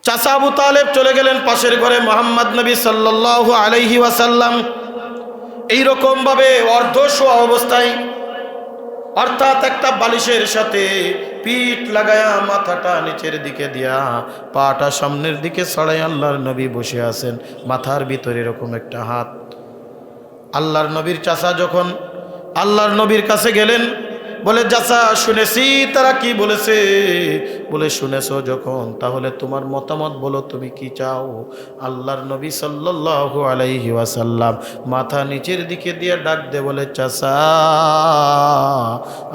চাচা আবু তালেব চলে গেলেন পাশের ঘরে মুহাম্মদ নবী সাল্লাল্লাহু আলাইহি ওয়াসাল্লাম এইরকম ভাবে অর্ধশোয়া অবস্থায়, অর্থাৎ একটা বালিশের সাথে পিঠ লাগায়া মাথাটা নিচের দিকে দিয়া পাটা সামনের দিকে ছড়াই আল্লাহর নবী বসে আছেন, মাথার ভিতরে এরকম একটা হাত। আল্লাহর নবীর চাচা যখন আল্লাহর নবীর কাছে গেলেন, বলে চাচা শুনেছি তারা কি বলেছে। বলে শুনেছো যখন, তাহলে তোমার মতামত বলো, তুমি কি চাও। আল্লাহর নবী সাল্লাল্লাহু আলাইহি ওয়াসাল্লাম মাথা নিচের দিকে দিয়ে ডাক দে বলে, চাচা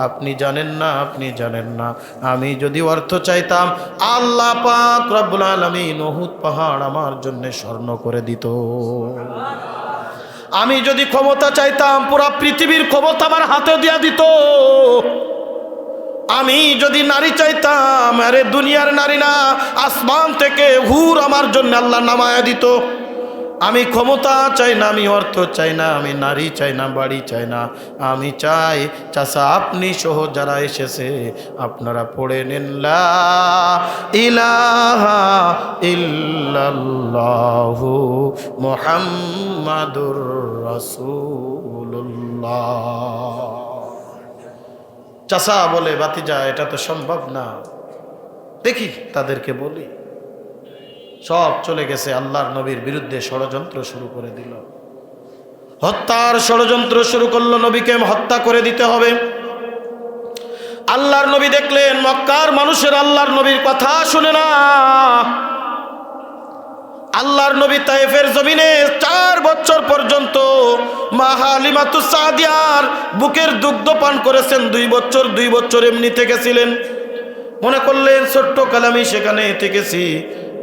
আপনি জানেন না, আপনি জানেন না, আমি যদি অর্থ চাইতাম আল্লাহ পাক রব্বুল আলামিন উহুদ পাহাড় আমার জন্য স্বর্ণ করে দিত। আমি যদি ক্ষমতা চাইতাম পুরা পৃথিবীর ক্ষমতা আমার হাতে দিয়া দিত। আমি যদি নারী চাইতাম, আরে দুনিয়ার নারী না, আসমান থেকে হুর আমার জন্য আল্লাহ নামায়া দিত। আমি ক্ষমতা চাই না, আমি অর্থ চাই না, আমি নারী চাই না, বাড়ি চাই না, আমি চাই চাচা আপনি সহ যারা এসেছে আপনারা পড়ে নেন লা ইলাহা ইল্লাল্লাহু মুহাম্মাদুর রাসূলুল্লাহ। চাচা বলে, ভাতিজা এটা তো সম্ভব না, দেখি তাদেরকে বলি। সব চলে গেছে, আল্লাহর নবীর বিরুদ্ধে ষড়যন্ত্র শুরু করে দিল, হত্যার ষড়যন্ত্র শুরু করলো, নবীকে হত্যা করে দিতে হবে। আল্লাহর নবী দেখলেন মক্কার মানুষের আল্লাহর নবীর কথা শুনে না। আল্লাহর নবী তায়েফের জমিনে 4 বছর পর্যন্ত মা হালিমাতুস সাদিয়ার বুকের দুগ্ধ পান করেছেন। 2 বছর এমনি থেকেছিলেন। মনে করলেন ছোট্ট কালামি সেখানে থেকেছি,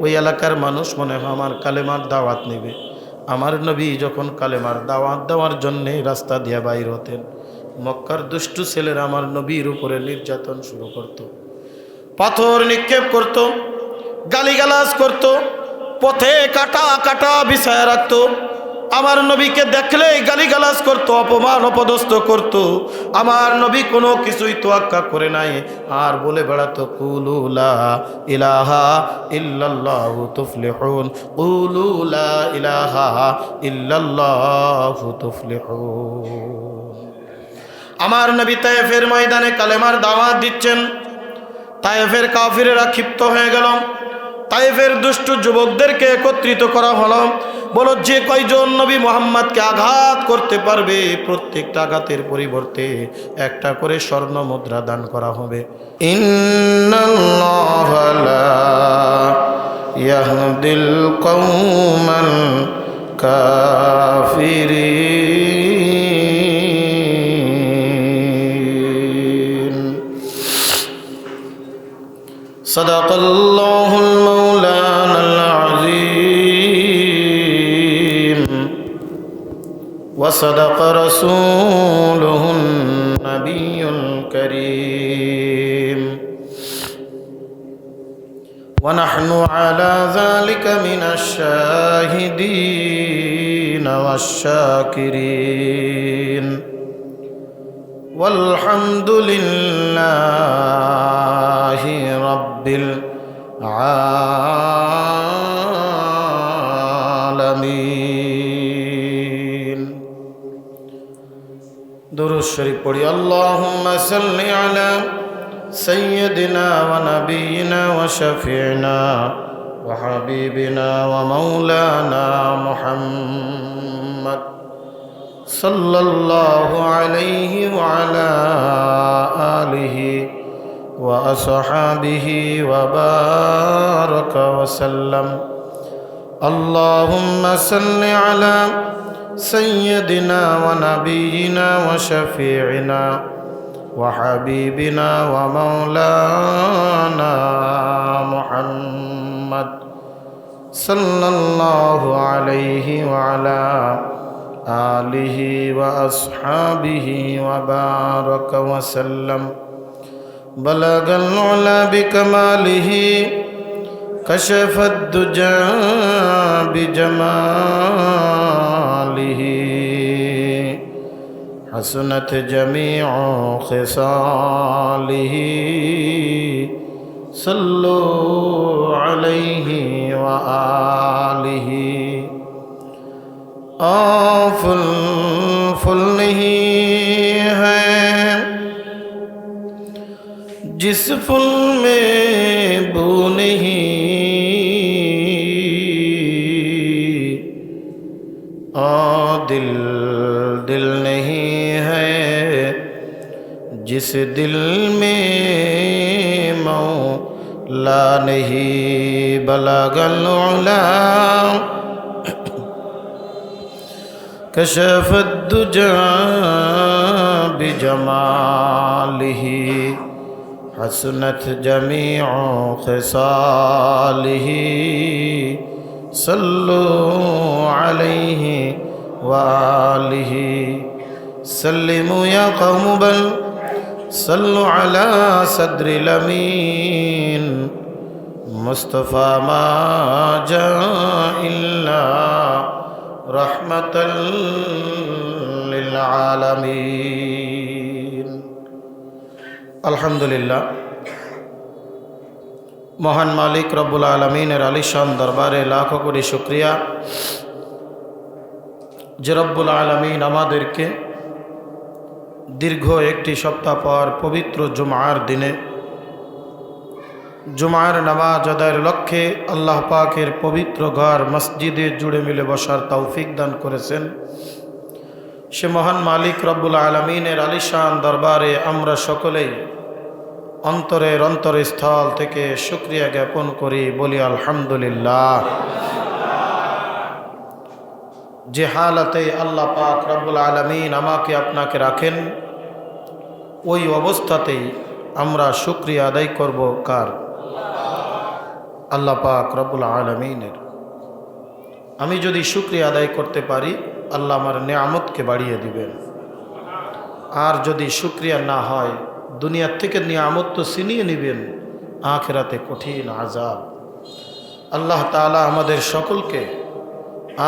ওই এলাকার মানুষ মনে হয় আমার কালেমার দাওয়াত নেবে। আমার নবী যখন কালেমার দাওয়াত দেওয়ার জন্যে রাস্তা দিয়ে বাইর হতেন, মক্কার দুষ্টু ছেলেরা আমার নবীর উপরে নির্যাতন শুরু করত, পাথর নিক্ষেপ করত, গালিগালাজ করত, পথে কাটা কাটা বিছায়া রাখত। আমার নবীকে দেখলেই গালিগালাজ করত, অপমান অপদস্থ করত। আমার নবী কোনো কিছুই তোয়াক্কা করে নাই, আর বলে বেড়াতো কুলু লা ইলাহা ইল্লাল্লাহু তুফলিহুন, কুলু লা ইলাহা ইল্লাল্লাহু তুফলিহুন। আমার নবী তায়েফের ময়দানে কালেমার দাওয়াত দিচ্ছেন। তায়েফের কাফিরেরা ক্ষিপ্ত হয়ে গেল। তায়েফের দুষ্ট যুবকদেরকে একত্রিত করা হলো। বলো, যে কয়জন নবী মুহাম্মদকে আঘাত করতে পারবে প্রত্যেকটা আঘাতের পরিবর্তে একটা করে স্বর্ণ মুদ্রা দান করা হবে। ইন্নাল্লাহা লা ইয়াহদিল কওমাল কাফিরিন। সাদাকাল্লাহুল মাওলানাল আযীম ওয়া সাদাকা রাসূলুহুন নাবিয়্যুল কারীম ওয়া নাহনু আলা যালিকা মিনাশ শাহিদিন ওয়াশ শাকিরিন والحمد لله رب العالمين। درود شريف پڑھی اللهم صل على سيدنا ونبينا وشفيعنا وحبيبنا ومولانا محمد صلى الله عليه وعلى آله وأصحابه وبارك وسلم. اللهم صل على سيدنا ونبينا وشفيعنا وحبيبنا ومولانا محمد صلى الله عليه وعلى آله وأصحابه وبارك وسلم. بلغ العلا بكماله كشف الدجى بجماله حسنت جميع خصاله सल्लु अलैहि व आलिहि। फुल फुल नहीं है जिस फूल में बू नहीं, दिल दिल नहीं है जिस दिल में मौला नहीं। बलगल उला कशफत दुजा बिजमालिही, हसनत जमीउ खिसालिही। सल्लु अलैहि व आलिहि। सल्लिमु या कौम बल सल्लु अला सद्रिल अमीन। मुस्तफ़ा मा जा इल्ला रहमतल लिल आलमीन। अल्हम्दुलिल्लाह, মহান মালিক রব্বুল আলমিনের আলিশান দরবারে লাখো কোটি শুকরিয়া যে রব্বুল আলমিন আমাদেরকে দীর্ঘ একটি সপ্তাহ পর পবিত্র জুমার দিনে জুমার নামাজ আদায়ের লক্ষ্যে আল্লাহ পাকের পবিত্র ঘর মসজিদে জুড়ে মিলে বসার তৌফিক দান করেছেন। সে মহান মালিক রব্বুল আলমিনের আলিশান দরবারে আমরা সকলেই অন্তরের অন্তরস্থল থেকে শুকরিয়া জ্ঞাপন করি, বলি আলহামদুলিল্লাহ। যে হালাতে আল্লাহ পাক রব্বুল আলামিন আমাকে আপনাকে রাখেন, ওই অবস্থাতেই আমরা শুকরিয়া আদায় করব কার? আল্লাহ পাক রব্বুল আলামিনের। আমি যদি শুকরিয়া আদায় করতে পারি, আল্লাহ আমার নেয়ামতকে বাড়িয়ে দিবেন। আর যদি শুকরিয়া না হয়, দুনিয়ার থেকে নিয়ামত তো ছিনিয়ে নেবেন, আখিরাতে কঠিন আযাব। আল্লাহ তাআলা আমাদের সকলকে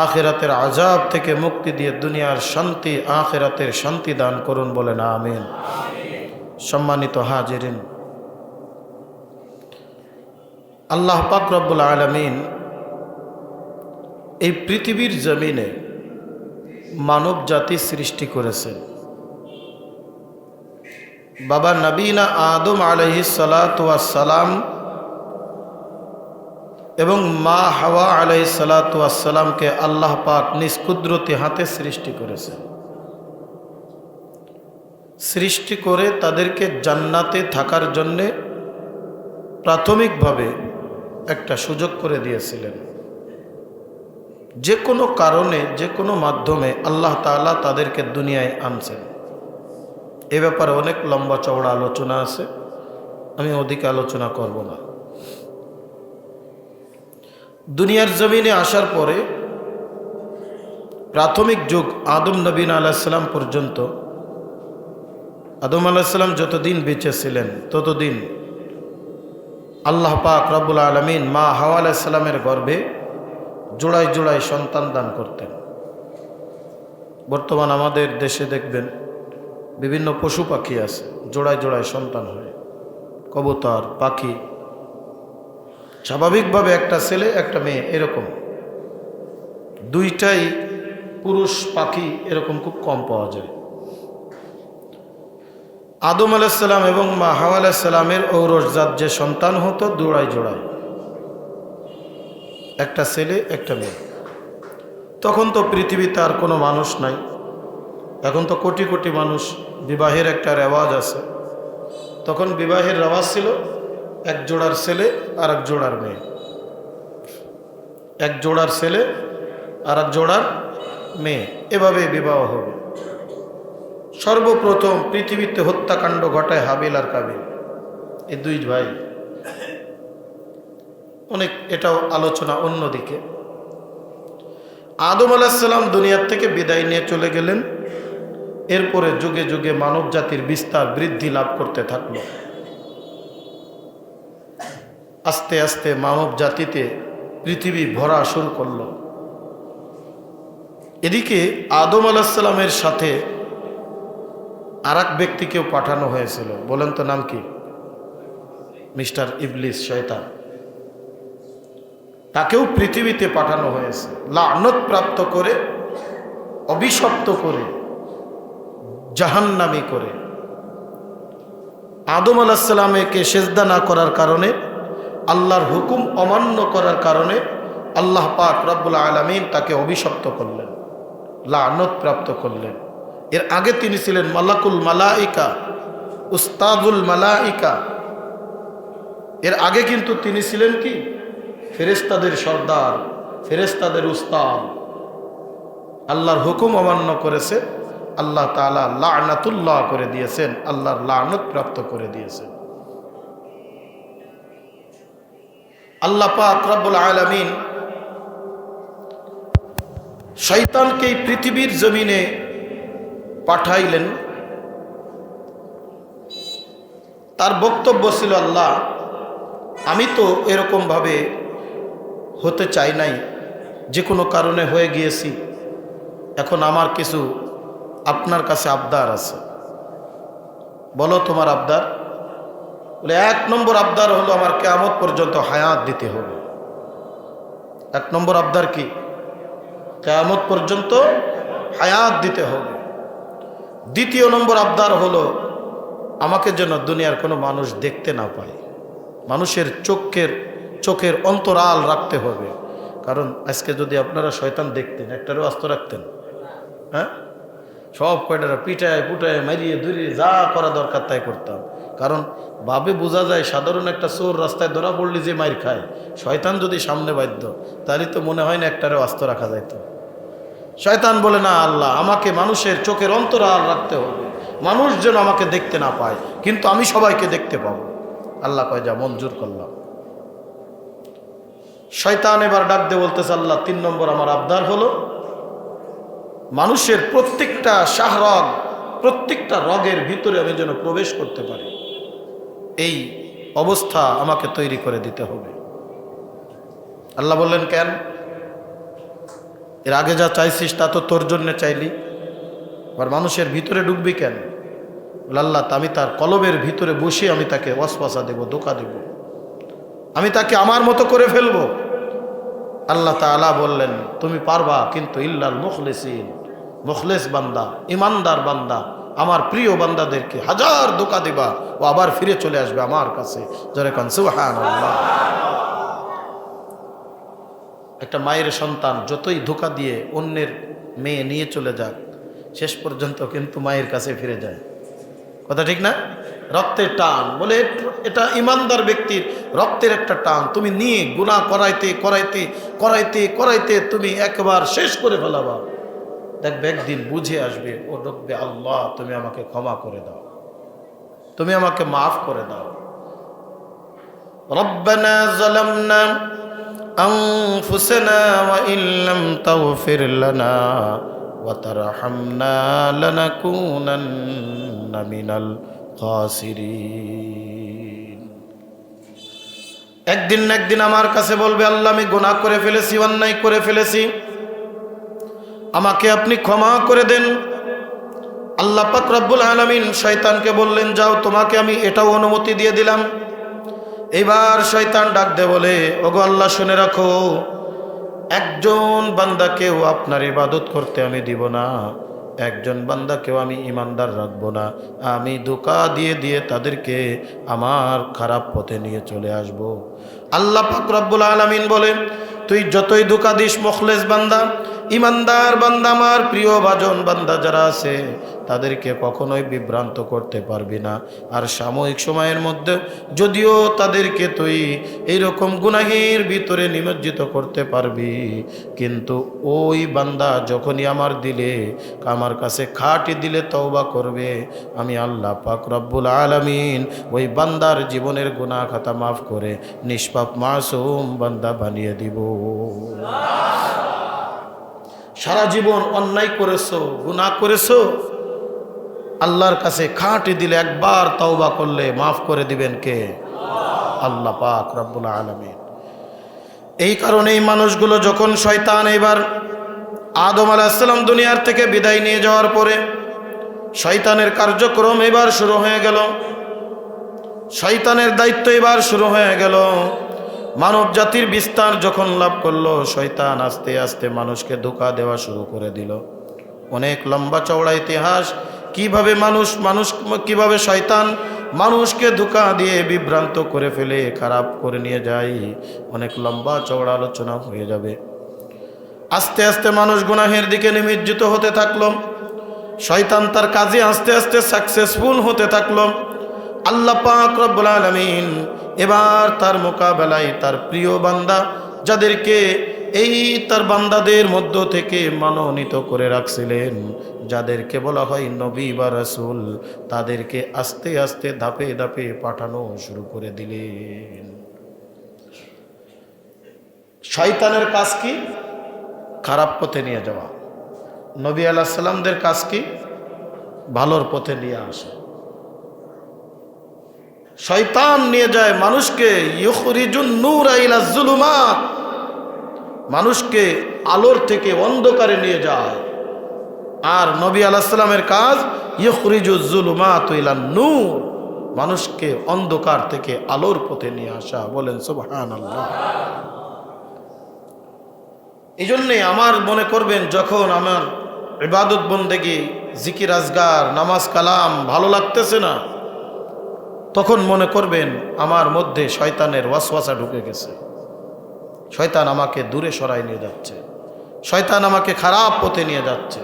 আখিরাতের আযাব থেকে মুক্তি দিয়ে দুনিয়ার শান্তি, আখিরাতের শান্তি দান করুন, বলেন আমিন। সম্মানিত হাজিরিন, আল্লাহ পাক রব্বুল আলামিন এই পৃথিবীর জমিনে মানব জাতি সৃষ্টি করেছেন। বাবা নবীনা আদম আলাইহিস সালাতু ওয়াস সালাম এবং মা হাওয়া আলাইহিস সালাতু ওয়াস সালামকে আল্লাহ পাক নিজ কুদরতি হাতে সৃষ্টি করেছেন। সৃষ্টি করে তাদেরকে জান্নাতে থাকার জন্যে প্রাথমিকভাবে একটা সুযোগ করে দিয়েছিলেন। যে কোনো কারণে, যে কোনো মাধ্যমে আল্লাহ তাআলা তাদেরকে দুনিয়ায় আনছেন। এ ব্যাপারে অনেক লম্বা চওড়া আলোচনা আছে, আমি অধিক আলোচনা করব না। দুনিয়ার জমিনে আসার পরে প্রাথমিক যুগ আদম নবী আলাইহিস সালাম পর্যন্ত, আদম আলাইহিস সালাম যতদিন বেঁচে ছিলেন ততদিন আল্লাহ পাক রব্বুল আলামিন মা হাওয়া আলাইহিস সালামের গর্ভে জোড়ায় জোড়ায় সন্তান দান করতেন। বর্তমান আমাদের দেশে দেখবেন বিভিন্ন পশু পাখি আছে, জোড়ায় জোড়ায় সন্তান হয়, কবুতর, পাখি। স্বাভাবিকভাবে একটা ছেলে একটা মেয়ে, এরকম দুইটাই পুরুষ পাখি এরকম খুব কম পাওয়া যায়। আদম আলাইহিস সালাম এবং মা হাওয়া আলাইহিস সালামের ঔরসজাত যে সন্তান হতো জোড়ায় জোড়ায়, একটা ছেলে একটা মেয়ে। তখন তো পৃথিবীতে আর কোনো মানুষ নাই, এখন তো কোটি কোটি মানুষ। বিবাহের একটা রেওয়াজ আছে, তখন বিবাহের রেওয়াজ ছিল এক জোড়ার ছেলে আর এক জোড়ার মেয়ে, এক জোড়ার ছেলে আর এক জোড়ার মেয়ে, এভাবে বিবাহ হবে। সর্বপ্রথম পৃথিবীতে হত্যাকাণ্ড ঘটায় হাবিল আর কাবিল, এই দুই ভাই। অনেক এটাও আলোচনা অন্যদিকে। আদম আলাইহিস সালাম দুনিয়ার থেকে বিদায় নিয়ে চলে গেলেন। এরপরে যুগে যুগে মানব জাতির বিস্তার বৃদ্ধি লাভ করতে থাকলো। আস্তে আস্তে মানব জাতিতে পৃথিবী ভরা শুরু করলো। এদিকে আদম আলাইহিস সালামের সাথে আর এক ব্যক্তিকেও পাঠানো হয়েছিল। বলেন তো নাম কি? মিস্টার ইবলিস শয়তান, তাকেও পৃথিবীতে পাঠানো হয়েছে লানত প্রাপ্ত করে, অভিশপ্ত করে, জাহান্নামী করে। আদম আলাইহিস সালামকে সেজদা না করার কারণে, আল্লাহর হুকুম অমান্য করার কারণে আল্লাহ পাক রব্বুল আলামিন তাকে অভিশপ্ত করলেন, লানত প্রাপ্ত করলেন। এর আগে তিনি ছিলেন মালাকুল মালাইকা, উস্তাদুল মালাইকা। এর আগে কিন্তু তিনি ছিলেন কি? ফেরেশতাদের সর্দার, ফেরেশতাদের উস্তাদ। আল্লাহর হুকুম অমান্য করেছে, আল্লাহ তাআলা লা'নাতুল্লাহ করে দিয়েছেন, আল্লাহর লানত প্রাপ্ত করে দিয়েছেন। আল্লাহ পাক রব্বুল আলামিন শয়তানকে এই পৃথিবীর জমিনে পাঠাইলেন। তার বক্তব্য ছিল, আল্লাহ আমি তো এরকম ভাবে হতে চাই নাই, যে কোনো কারণে হয়ে গিয়েছি। এখন আমার কিছু আপনার কাছে আবদার আছে, বলো তোমার আবদার। বলে, 1 নম্বর আবদার হলো আমার কিয়ামত পর্যন্ত হায়াত দিতে হবে। 1 নম্বর আবদার কি? কিয়ামত পর্যন্ত হায়াত দিতে হবে। 2য় নম্বর আবদার হলো আমাকে যেন দুনিয়ার কোনো মানুষ দেখতে না পায়, মানুষের চোখের অন্তরাল রাখতে হবে। কারণ আজকে যদি আপনারা শয়তান দেখতেন, একটারও আস্ত রাখতেন, হ্যাঁ, সব কয়টারা পিটায় পুটায় মারিয়ে ধরিয়ে যা করা দরকার তাই করতাম। কারণ ভাবে বোঝা যায় সাধারণ একটা চোর রাস্তায় ধরা পড়লে যে মাইর খায়, শয়তান যদি সামনে বাধ্য, তাহলে তো মনে হয় না একটারও আস্ত রাখা যাইত। শয়তান বলে, না আল্লাহ আমাকে মানুষের চোখের অন্তরাল রাখতে হবে, মানুষ যেন আমাকে দেখতে না পায়, কিন্তু আমি সবাইকে দেখতে পাবো। আল্লাহ কয়, যা, মঞ্জুর করলাম। শয়তান এবার ডাক দিয়ে বলতেছে, আল্লাহ 3 নম্বর আমার আবদার হলো মানুষের প্রত্যেকটা শাহরগ, প্রত্যেকটা রগের ভিতরে আমি যেন প্রবেশ করতে পারি, এই অবস্থা আমাকে তৈরি করে দিতে হবে। আল্লাহ বললেন, কেন? এর আগে যা চাইছিস তা তো তোর জন্য চাইলি, আর মানুষের ভিতরে ঢুকবি কেন? আল্লাহ, আমি তার কলবের ভিতরে বসে আমি তাকে ওয়াসওয়াসা দেব, ধোঁকা দেব, আমি তাকে আমার মতো করে ফেলবো। আল্লাহ তাআলা বললেন, তুমি পারবা, কিন্তু ইল্লাল মুখলিসিন, মুখলিস বান্দা, ইমানদার বান্দা, আমার প্রিয় বান্দাদেরকে হাজার ধোঁকা দিবা, ও আবার ফিরে চলে আসবে আমার কাছে। জোরে কান সুবহানাল্লাহ। একটা মায়ের সন্তান যতই ধোঁকা দিয়ে অন্যের মেয়ে নিয়ে চলে যাক, শেষ পর্যন্ত কিন্তু মায়ের কাছে ফিরে যায়। কথা ঠিক না? রক্তের টান, বলে এটা ইমানদার ব্যক্তির রক্তের একটা টান। তুমি নিয়ে গুনাহ করাইতে করাইতে করাইতে করাইতে তুমি একবার শেষ করে ফেলাবা, দেখবে একদিন বুঝে আসবে, ও ডাকবে, আল্লাহ তুমি আমাকে ক্ষমা করে দাও, তুমি আমাকে মাফ করে দাও। রব্বানা যালামনা আনফুসানা ওয়া ইল্লাম তাগফির লানা ওয়া তারহামনা লানাকুনান্না মিনাল খাসিরিন। একদিন না একদিন আমার কাছে বলবে, আল্লাহ আমি গুনাহ করে ফেলেছি, অন্যায় করে ফেলেছি, আমাকে আপনি ক্ষমা করে দেন। আল্লাহ পাক রব্বুল আলামিন শয়তানকে বললেন, যাও, তোমাকে আমি এটাও অনুমতি দিয়ে দিলাম। এবার শয়তান ডাক দে বলে, ওগো আল্লাহ শুনে রাখো, একজন বান্দাকেও আপনার ইবাদত করতে আমি দিব না, একজন বান্দাকেও আমি ইমানদার রাখবো না, আমি ধোঁকা দিয়ে দিয়ে তাদেরকে আমার খারাপ পথে নিয়ে চলে আসব। আল্লাহ পাক রব্বুল আলামিন বলেন, তুই যতই ধোঁকা দিস মুখলেস বান্দা, ইমানদার বান্দা, আমার প্রিয় ভাজন বান্দা যারা আছে, তাদেরকে কখনোই বিভ্রান্ত করতে পারবি না। আর সাময়িক সময়ের মধ্যে যদিও তাদেরকে তুই এইরকম গুনাহের ভিতরে নিমজ্জিত করতে পারবি, কিন্তু ওই বান্দা যখনই আমার কাছে খাঁটি দিলে তওবা করবে, আমি আল্লাহ পাক রব্বুল আলামিন ওই বান্দার জীবনের গুনাহ খাতা মাফ করে নিষ্পাপ মাসুম বান্দা বানিয়ে দিব। সারা জীবন অন্যায় করেছো, গুনাহ করেছো, আল্লাহর কাছে খাঁটি দিলে, একবার তওবা করলে মাফ করে দিবেন কে? আল্লাহ পাক রব্বুল আলামিন। এই কারণেই মানুষগুলো যখন শয়তান এবার আদম আলাইহিস সালাম দুনিয়ার থেকে বিদায় নিয়ে যাওয়ার পরে শয়তানের কার্যক্রম এবার শুরু হয়ে গেল। শয়তানের দায়িত্ব এবার শুরু হয়ে গেল। মানব জাতির বিস্তার যখন লাভ করলো, শয়তান আস্তে আস্তে মানুষকে ধোঁকা দেওয়া শুরু করে দিল। অনেক লম্বা চওড়া ইতিহাস, কিভাবে শয়তান মানুষকে ধোঁকা দিয়ে বিভ্রান্ত করে ফেলে, খারাপ করে নিয়ে যায়, অনেক লম্বা চওড়া আলোচনা হয়ে যাবে। আস্তে আস্তে মানুষ গুনাহের দিকে নিমজ্জিত হতে থাকলো। শয়তান তার কাজে আস্তে আস্তে সাকসেসফুল হতে থাকলো। আল্লাহ পাক রব্বুল আলামিন এবার তার মোকাবেলায় তার প্রিয় বান্দা, যাদেরকে এই তার বান্দাদের মধ্য থেকে মনোনীত করে রাখছিলেন, যাদেরকে বলা হয় নবী বা রাসূল, তাদেরকে আস্তে আস্তে ধাপে ধাপে পাঠানো শুরু করে দিলেন। শয়তানের কাজ কি? খারাপ পথে নিয়ে যাওয়া। নবী আলাইহিস সালামদের কাজ কি? ভালোর পথে নিয়ে আসা। শয়তান নিয়ে যায় মানুষকে ইউখরিজুন নূরা ইলা যুলুমাত, মানুষকে আলোর থেকে অন্ধকারে নিয়ে যায়। আর নবী আলাইহিস সালামের কাজ ইউখরিজুজ যুলুমাত ইলান নূর, মানুষকে অন্ধকার থেকে আলোর পথে নিয়ে আসা। বলেন সুবহানাল্লাহ। এই জন্যে আমার মনে করবেন, যখন আমার ইবাদত বন্দেগি, জিকির আজগার, নামাজ কালাম ভালো লাগতেছে না, তখন মনে করবেন আমার মধ্যে শয়তানের ওয়াসওয়াসা ঢুকে গেছে। শয়তান আমাকে দূরে সরাই নিয়ে যাচ্ছে, শয়তান আমাকে খারাপ পথে নিয়ে যাচ্ছে।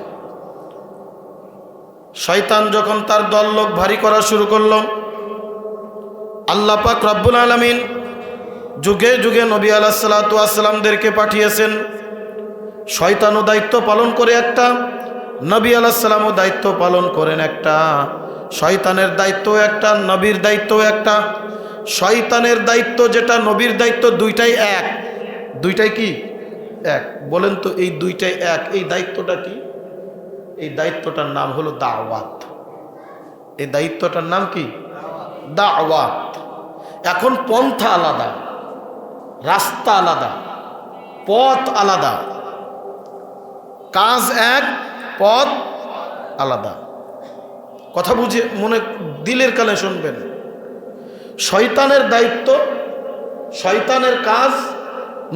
শয়তান যখন তার দল লোক ভারী করা শুরু করলো, আল্লাহ পাক রব্বুল আলামিন যুগে যুগে নবী আলাইহিস সালাতু ওয়াস সালামদেরকে পাঠিয়েছেন। শয়তানও দায়িত্ব পালন করে একটা, নবী আলাইহিস সালামও দায়িত্ব পালন করেন একটা। শয়তানের দায়িত্ব একটা, নবীর দায়িত্ব একটা। শয়তানের দায়িত্ব যেটা, নবীর দায়িত্ব, দুইটাই এক। দুইটাই কি এক? বলেন তো, এই দুইটাই এক। এই দায়িত্বটা কি? এই দায়িত্বটার নাম হলো দাওয়াত। এই দায়িত্বটার নাম কি? দাওয়াত। এখন পন্থা আলাদা, রাস্তা আলাদা, পথ আলাদা, কাজ এক, পথ আলাদা। কথা বুঝে মনে দিলের কানে শুনবেন। শয়তানের দায়িত্ব, শয়তানের কাজ,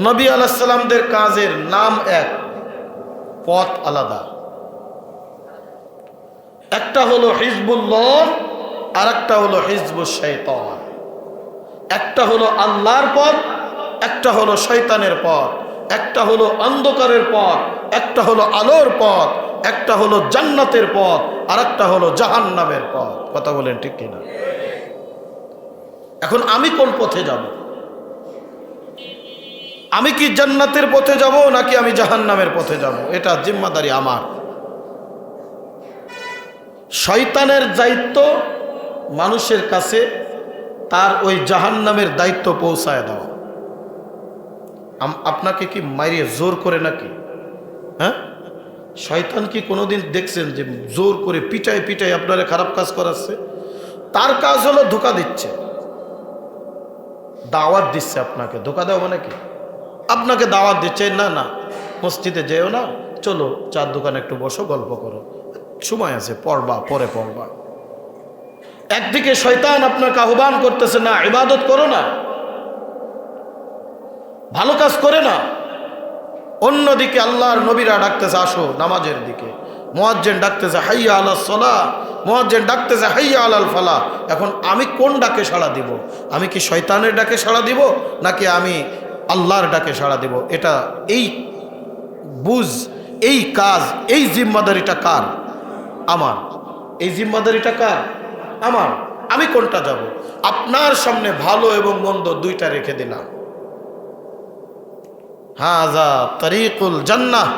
নবী আলাইহিস সালামদের কাজের নাম এক, পথ আলাদা। একটা হলো হিজবুল্লাহ, আর একটা হলো হিজবুশ শাইতান। একটা হলো আল্লাহর পথ, একটা হলো শয়তানের পথ। একটা হলো অন্ধকারের পথ, একটা হলো আলোর পথ। একটা হলো জান্নাতের পথ, আর একটা হলো জাহান্নামের পথ। কথা বলেন ঠিক কিনা? এখন আমি কোন পথে যাব? আমি কি জান্নাতের পথে যাব, নাকি আমি জাহান্নামের পথে যাব? এটা জিম্মাদারি আমার। শয়তানের দায়িত্ব মানুষের কাছে তার ওই জাহান্নামের দায়িত্ব পৌঁছায় দেওয়া। আপনাকে কি মাইরে জোর করে নাকি? হ্যাঁ, শয়তান কি কোনোদিন দেখছেন যে জোর করে পিটাই পিটাই আপনারা খারাপ কাজ করাচ্ছে? তার কাজ হলো ধোঁকা দিচ্ছে, দাওয়াত দিচ্ছে। আপনাকে ধোঁকা দেওয়া মানে কি? আপনাকে দাওয়াত দিচ্ছে, না না মসজিদে যেও না, চলো চার দোকানে একটু বসো, গল্প করো, সময় আছে, পড়বা, পরে পড়বা। একদিকে শয়তান আপনাকে আহ্বান করতেছে, না ইবাদত করো না, ভালো কাজ করে না। অন্যদিকে আল্লাহর নবীরা ডাকতেছে, আসো নামাজের দিকে। মুয়াজ্জিন ডাকতেছে হাইয়া আলাস সালাহ, মুয়াজ্জিন ডাকতেছে হাইয়া আলাল ফালাহ। এখন আমি কোন ডাকে সাড়া দিব? আমি কি শয়তানের ডাকে সাড়া দিব, নাকি আমি আল্লাহর ডাকে সাড়া দিব? এটা এই বুঝ, এই কাজ, এই জিম্মাদারিটা কার? আমার। এই জিম্মাদারিটা কার? আমার। আমি কোনটা যাব? আপনার সামনে ভালো এবং মন্দ দুইটা রেখে দিলাম। হাজা তরিকুল জান্নাহ,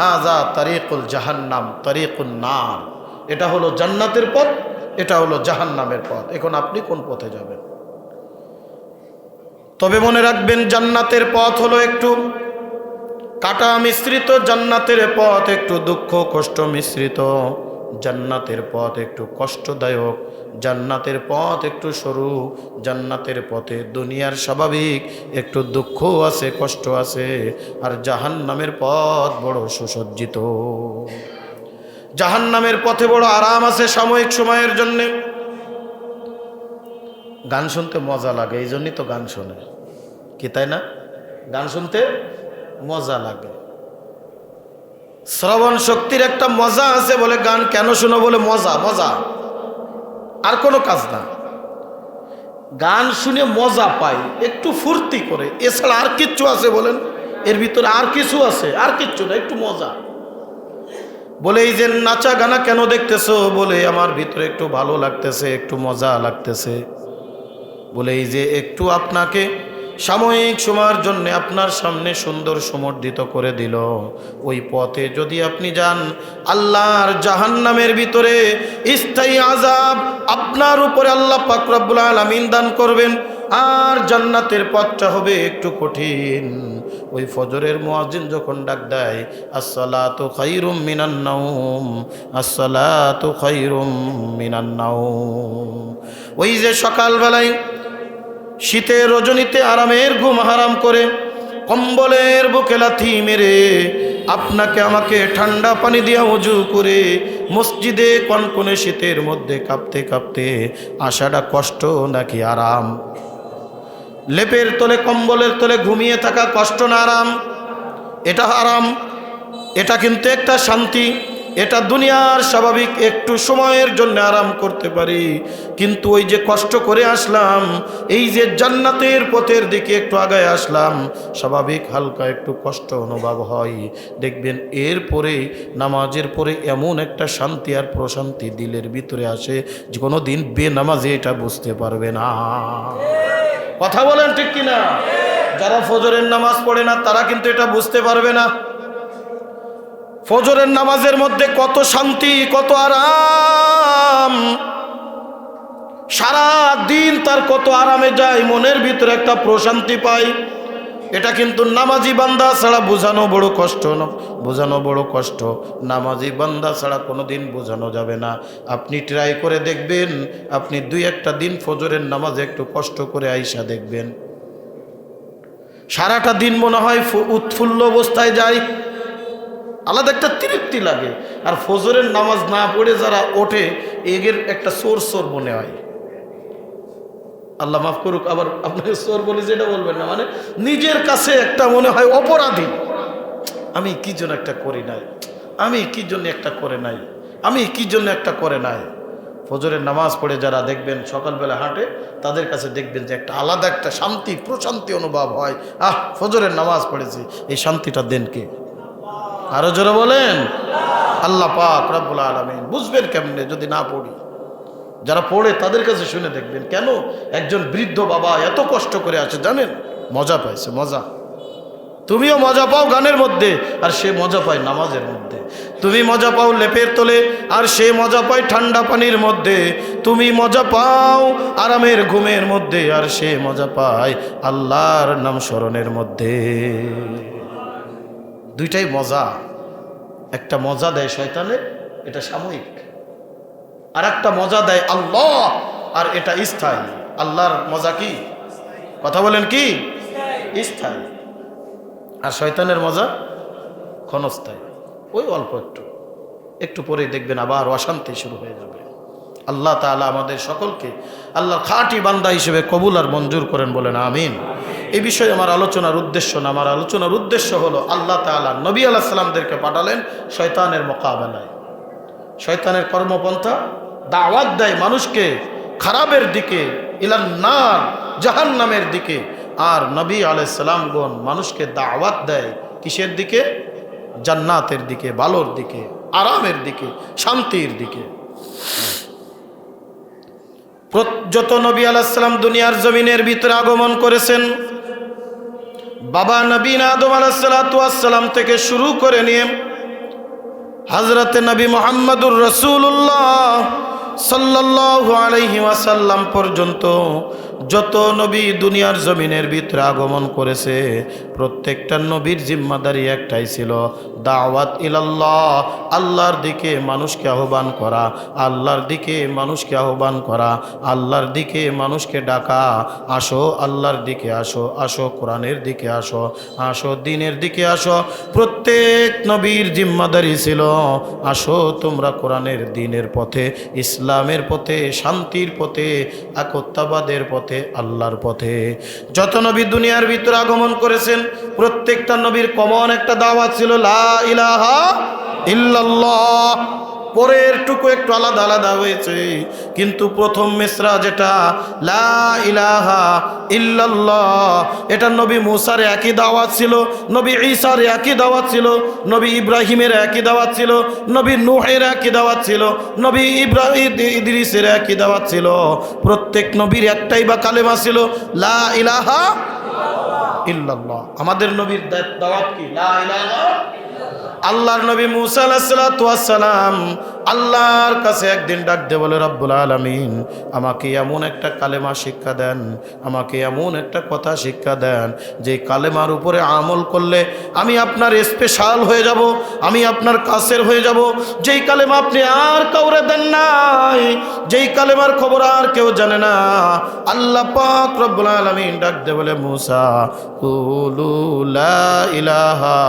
হাজা তরিকুল জাহান্নাম, তরিকুন নার। এটা হলো জান্নাতের পথ, এটা হলো জাহান্নামের পথ। এখন আপনি কোন পথে যাবেন? তবে মনে রাখবেন, জান্নাতের পথ হলো একটু কাটা মিশ্রিত, জান্নাতের পথ একটু দুঃখ কষ্ট মিশ্রিত, জান্নাতের পথ একটু কষ্টদায়ক, জান্নাতের পথ একটু সরু, জান্নাতের পথে দুনিয়ার স্বাভাবিক একটু দুঃখ আছে, কষ্ট আছে। আর জাহান্নামের পথ বড় সুসজ্জিত। জাহান্নামের পথে বড় আরাম আছে সাময়িক সময়ের জন্যে। গান শুনতে মজা লাগে, এই জন্যই তো গান শোনে, কি তাই না? গান শুনতে মজা লাগে। শ্রবণ শক্তির একটা মজা আছে বলে গান কেন শুনো, বলে মজা, মজা, আর কোনো কাজ না। গান শুনে মজা পাই, একটু ফুর্তি করে, এছাড়া আর কিচ্ছু আছে বলেন? এর ভিতরে আর কিছু আছে? আর কিচ্ছু না, একটু মজা। বলে এই যে নাচা গানা কেন দেখতেছো, বলে আমার ভিতরে একটু ভালো লাগতেছে, একটু মজা লাগতেছে। বলে এই যে একটু আপনাকে সাময়িক সময়ের জন্য আপনার সামনে সুন্দর সমর্থিত করে দিল, ওই পথে যদি আপনি যান, আল্লাহর জাহান্নামের ভিতরে স্থায়ী আযাব আপনার উপরে আল্লাহ পাক রব্বুল আলামিন দান করবেন, আর জান্নাতের পথটা হবে একটু কঠিন। ওই ফজরের মুয়াজ্জিন যখন ডাক দেয়, আসসালাতু খায়রুম মিনান নাওম, আসসালাতু খায়রুম মিনান নাওম, ওই যে সকালবেলায় শীতের রজনীতে আরামের ঘুম হারাম করে কম্বলের বুকে লাথি মেরে আপনাকে আমাকে ঠান্ডা পানি দিয়া ওযু করে মসজিদে কনকনে শীতের মধ্যে কাঁপতে কাঁপতে আসাটা কষ্ট নাকি আরাম? লেপের তলে কম্বলের তলে ঘুমিয়ে থাকা কষ্ট না আরাম? এটা আরাম, এটা কিন্তু একটা শান্তি। এটা দুনিয়ার স্বাভাবিক, একটু সময়ের জন্য আরাম করতে পারি, কিন্তু ওই যে কষ্ট করে আসলাম, এই যে জান্নাতের পথের দিকে একটু আগায় আসলাম, স্বাভাবিক হালকা একটু কষ্ট অনুভব হয়। দেখবেন এরপরে নামাজের পরে এমন একটা শান্তি আর প্রশান্তি দিলের ভিতরে আসে যে কোনো দিন বেনামাজে এটা বুঝতে পারবে না। কথা বলেন ঠিক কিনা? যারা ফজরের নামাজ পড়ে না তারা কিন্তু এটা বুঝতে পারবে না। ফজরের নামাজের মধ্যে কত শান্তি, কত আরাম, সারা দিন তার কত আরামে যায়, মনের ভিতরে একটা প্রশান্তি পায়। এটা কিন্তু নামাজি বান্দা ছাড়া বোঝানো বড় কষ্ট, বোঝানো বড় কষ্ট। নামাজি বান্দা ছাড়া কোনোদিন বোঝানো যাবে না। আপনি ট্রাই করে দেখবেন, আপনি 2-1টা দিন ফজরের নামাজে একটু কষ্ট করে আইসা দেখবেন, সারাটা দিন মনে হয় উৎফুল্ল অবস্থায় যায়, আলাদা একটা তৃপ্তি লাগে। আর ফজরের নামাজ না পড়ে যারা ওঠে, এগের একটা সোর সোর মনে হয়। আল্লাহ মাফ করুক, আবার আপনাকে সোর বলি যেটা বলবেন না, মানে নিজের কাছে একটা মনে হয় অপরাধী, আমি কি জন্য একটা করি নাই, আমি কি জন্য একটা করে নাই, আমি কি জন্য একটা করে নাই। ফজরের নামাজ পড়ে যারা দেখবেন সকালবেলা হাঁটে, তাদের কাছে দেখবেন যে একটা আলাদা একটা শান্তি প্রশান্তি অনুভব হয়। ফজরের নামাজ পড়েছি, এই শান্তিটা দেন কে? আরো জোরে বলেন আল্লাহ পাক রব্বুল আলামিন। বুঝবেন কেমনে যদি না পড়ি? যারা পড়ে তাদের কাছে শুনে দেখবেন, কেন একজন বৃদ্ধ বাবা এত কষ্ট করে আছে জানেন? মজা পাইছে, মজা। তুমিও মজা পাও গানের মধ্যে, আর সে মজা পায় নামাজের মধ্যে। তুমি মজা পাও লেপের তলে, আর সে মজা পায় ঠান্ডা পানির মধ্যে। তুমি মজা পাও আরামের ঘুমের মধ্যে, আর সে মজা পায় আল্লাহর নাম স্মরণের মধ্যে। দুইটাই মজা। একটা মজা দেয় শয়তানে, এটা সাময়িক, আর একটা মজা দেয় আল্লাহ, আর এটা স্থায়ী। আল্লাহর মজা কি? কথা বলেন কি? স্থায়ী। আর শয়তানের মজা ক্ষণস্থায়ী, ওই অল্প একটু, একটু পরেই দেখবেন আবার অশান্তি শুরু হয়ে যাবে। আল্লাহ তাআলা আমাদের সকলকে আল্লাহর খাঁটি বান্দা হিসেবে কবুল আর মঞ্জুর করেন, বলেন আমিন। এই বিষয়ে আমার আলোচনার উদ্দেশ্য না, আমার আলোচনার উদ্দেশ্য হলো আল্লাহ তাআলা নবী আলাইহিস সালামদেরকে পাঠালেন শয়তানের মোকাবেলায়। শয়তানের কর্মপন্থা দাওয়াত দেয় মানুষকে খারাপের দিকে, ইলান নার, জাহান্নামের দিকে। আর নবী আলাইহিস সালামগণ মানুষকে দাওয়াত দেয় কিসের দিকে? জান্নাতের দিকে, ভালোর দিকে, আরামের দিকে, শান্তির দিকে। যত নবী আলাইহিস সালাম দুনিয়ার জমিনের ভিতরে আগমন করেছেন, বাবা নবী আদম আলাইহিস সালাতু ওয়াস সালাম থেকে শুরু করে নিয়ে হযরতে নবী মুহাম্মদুর রাসূলুল্লাহ সাল্লাল্লাহু আলাইহি ওয়াসাল্লাম পর্যন্ত যত নবী দুনিয়ার জমিনের ভিতরে আগমন করেছে প্রত্যেকটা নবীর জিম্মাদারি একটাই ছিল, দাওয়াত ইলাল্লাহ, আল্লাহর দিকে মানুষকে আহ্বান করা, আল্লাহর দিকে মানুষকে আহ্বান করা, আল্লাহর দিকে মানুষকে ডাকা, আসো আল্লাহর দিকে আসো, আসো কোরআনের দিকে আসো, আসো দ্বীনের দিকে আসো। প্রত্যেক নবীর জিম্মাদারি ছিল, আসো তোমরা কোরআনের দ্বীনের পথে, ইসলামের পথে, শান্তির পথে, একত্ববাদের পথে, আল্লাহর পথে। যত নবী দুনিয়ার ভিতরে আগমন করেছেন প্রত্যেকটা নবীর কমন একটা দাওয়াত ছিল, লা ইলাহা ইল্লাল্লাহ। পরের টুকু একটু আলাদা আলাদা হয়েছে, কিন্তু প্রথম মিসরা যেটা লা ইলাহা ইল্লাল্লাহ, এটা নবী মুসার একই দাওয়াত ছিল, নবী ঈসার একই দাওয়াত ছিল, নবী ইব্রাহিমের একই দাওয়াত ছিল, নবী নূহের একই দাওয়াত ছিল, নবী ইদ্রিসের একই দাওয়াত ছিল। প্রত্যেক নবীর একটাই বা কালেমা ছিল, লা ইলাহা ইল্লাল্লাহ। আমাদের নবীর দাওয়াত কি? লা ইলাহা। আল্লাহর নবী মুসা আলাইহিস সালাতু ওয়াস সালাম আল্লাহর কাছে একদিন ডাক দিয়ে বলে, রব্বুল আলামিন আমাকে এমন একটা কালেমা শিক্ষা দেন, আমাকে এমন একটা কথা শিক্ষা দেন যে কালেমার উপরে আমল করলে আমি আপনার স্পেশাল হয়ে যাব, আমি আপনার কাছের হয়ে যাব, যেই কালেমা আপনি আর কাউরে দেন নাই, যেই কালেমার খবর আর কেউ জানে না। আল্লাহ পাক রব্বুল আলামিন ডাক দিয়ে বলে, মুসা কুলু লা ইলাহা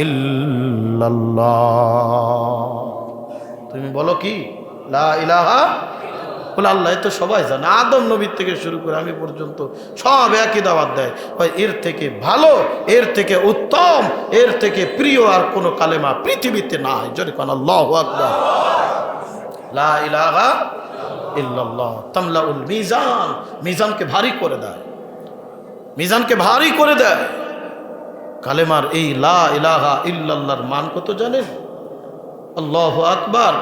ইল্লাল্লাহ, তুমি বলো কি? লা ইলাহা। বলে আল্লাহ তো সবাই জানে, আদম নবীর থেকে শুরু করে আমি পর্যন্ত সব একই দাওয়াত দেয়। এর থেকে ভালো, এর থেকে উত্তম, এর থেকে প্রিয় আর কোনো কালেমা পৃথিবীতে নাই। যদি কোন আল্লাহু আকবার। লা ইলাহা ইল্লাল্লাহ তামলাউল মিজান, মিজানকে ভারী করে দেয়, মিজানকে ভারী করে দেয়। কালেমার এই লা ইলাহা ইল্লাল্লাহর মান কত জানেন? আল্লাহু আকবার।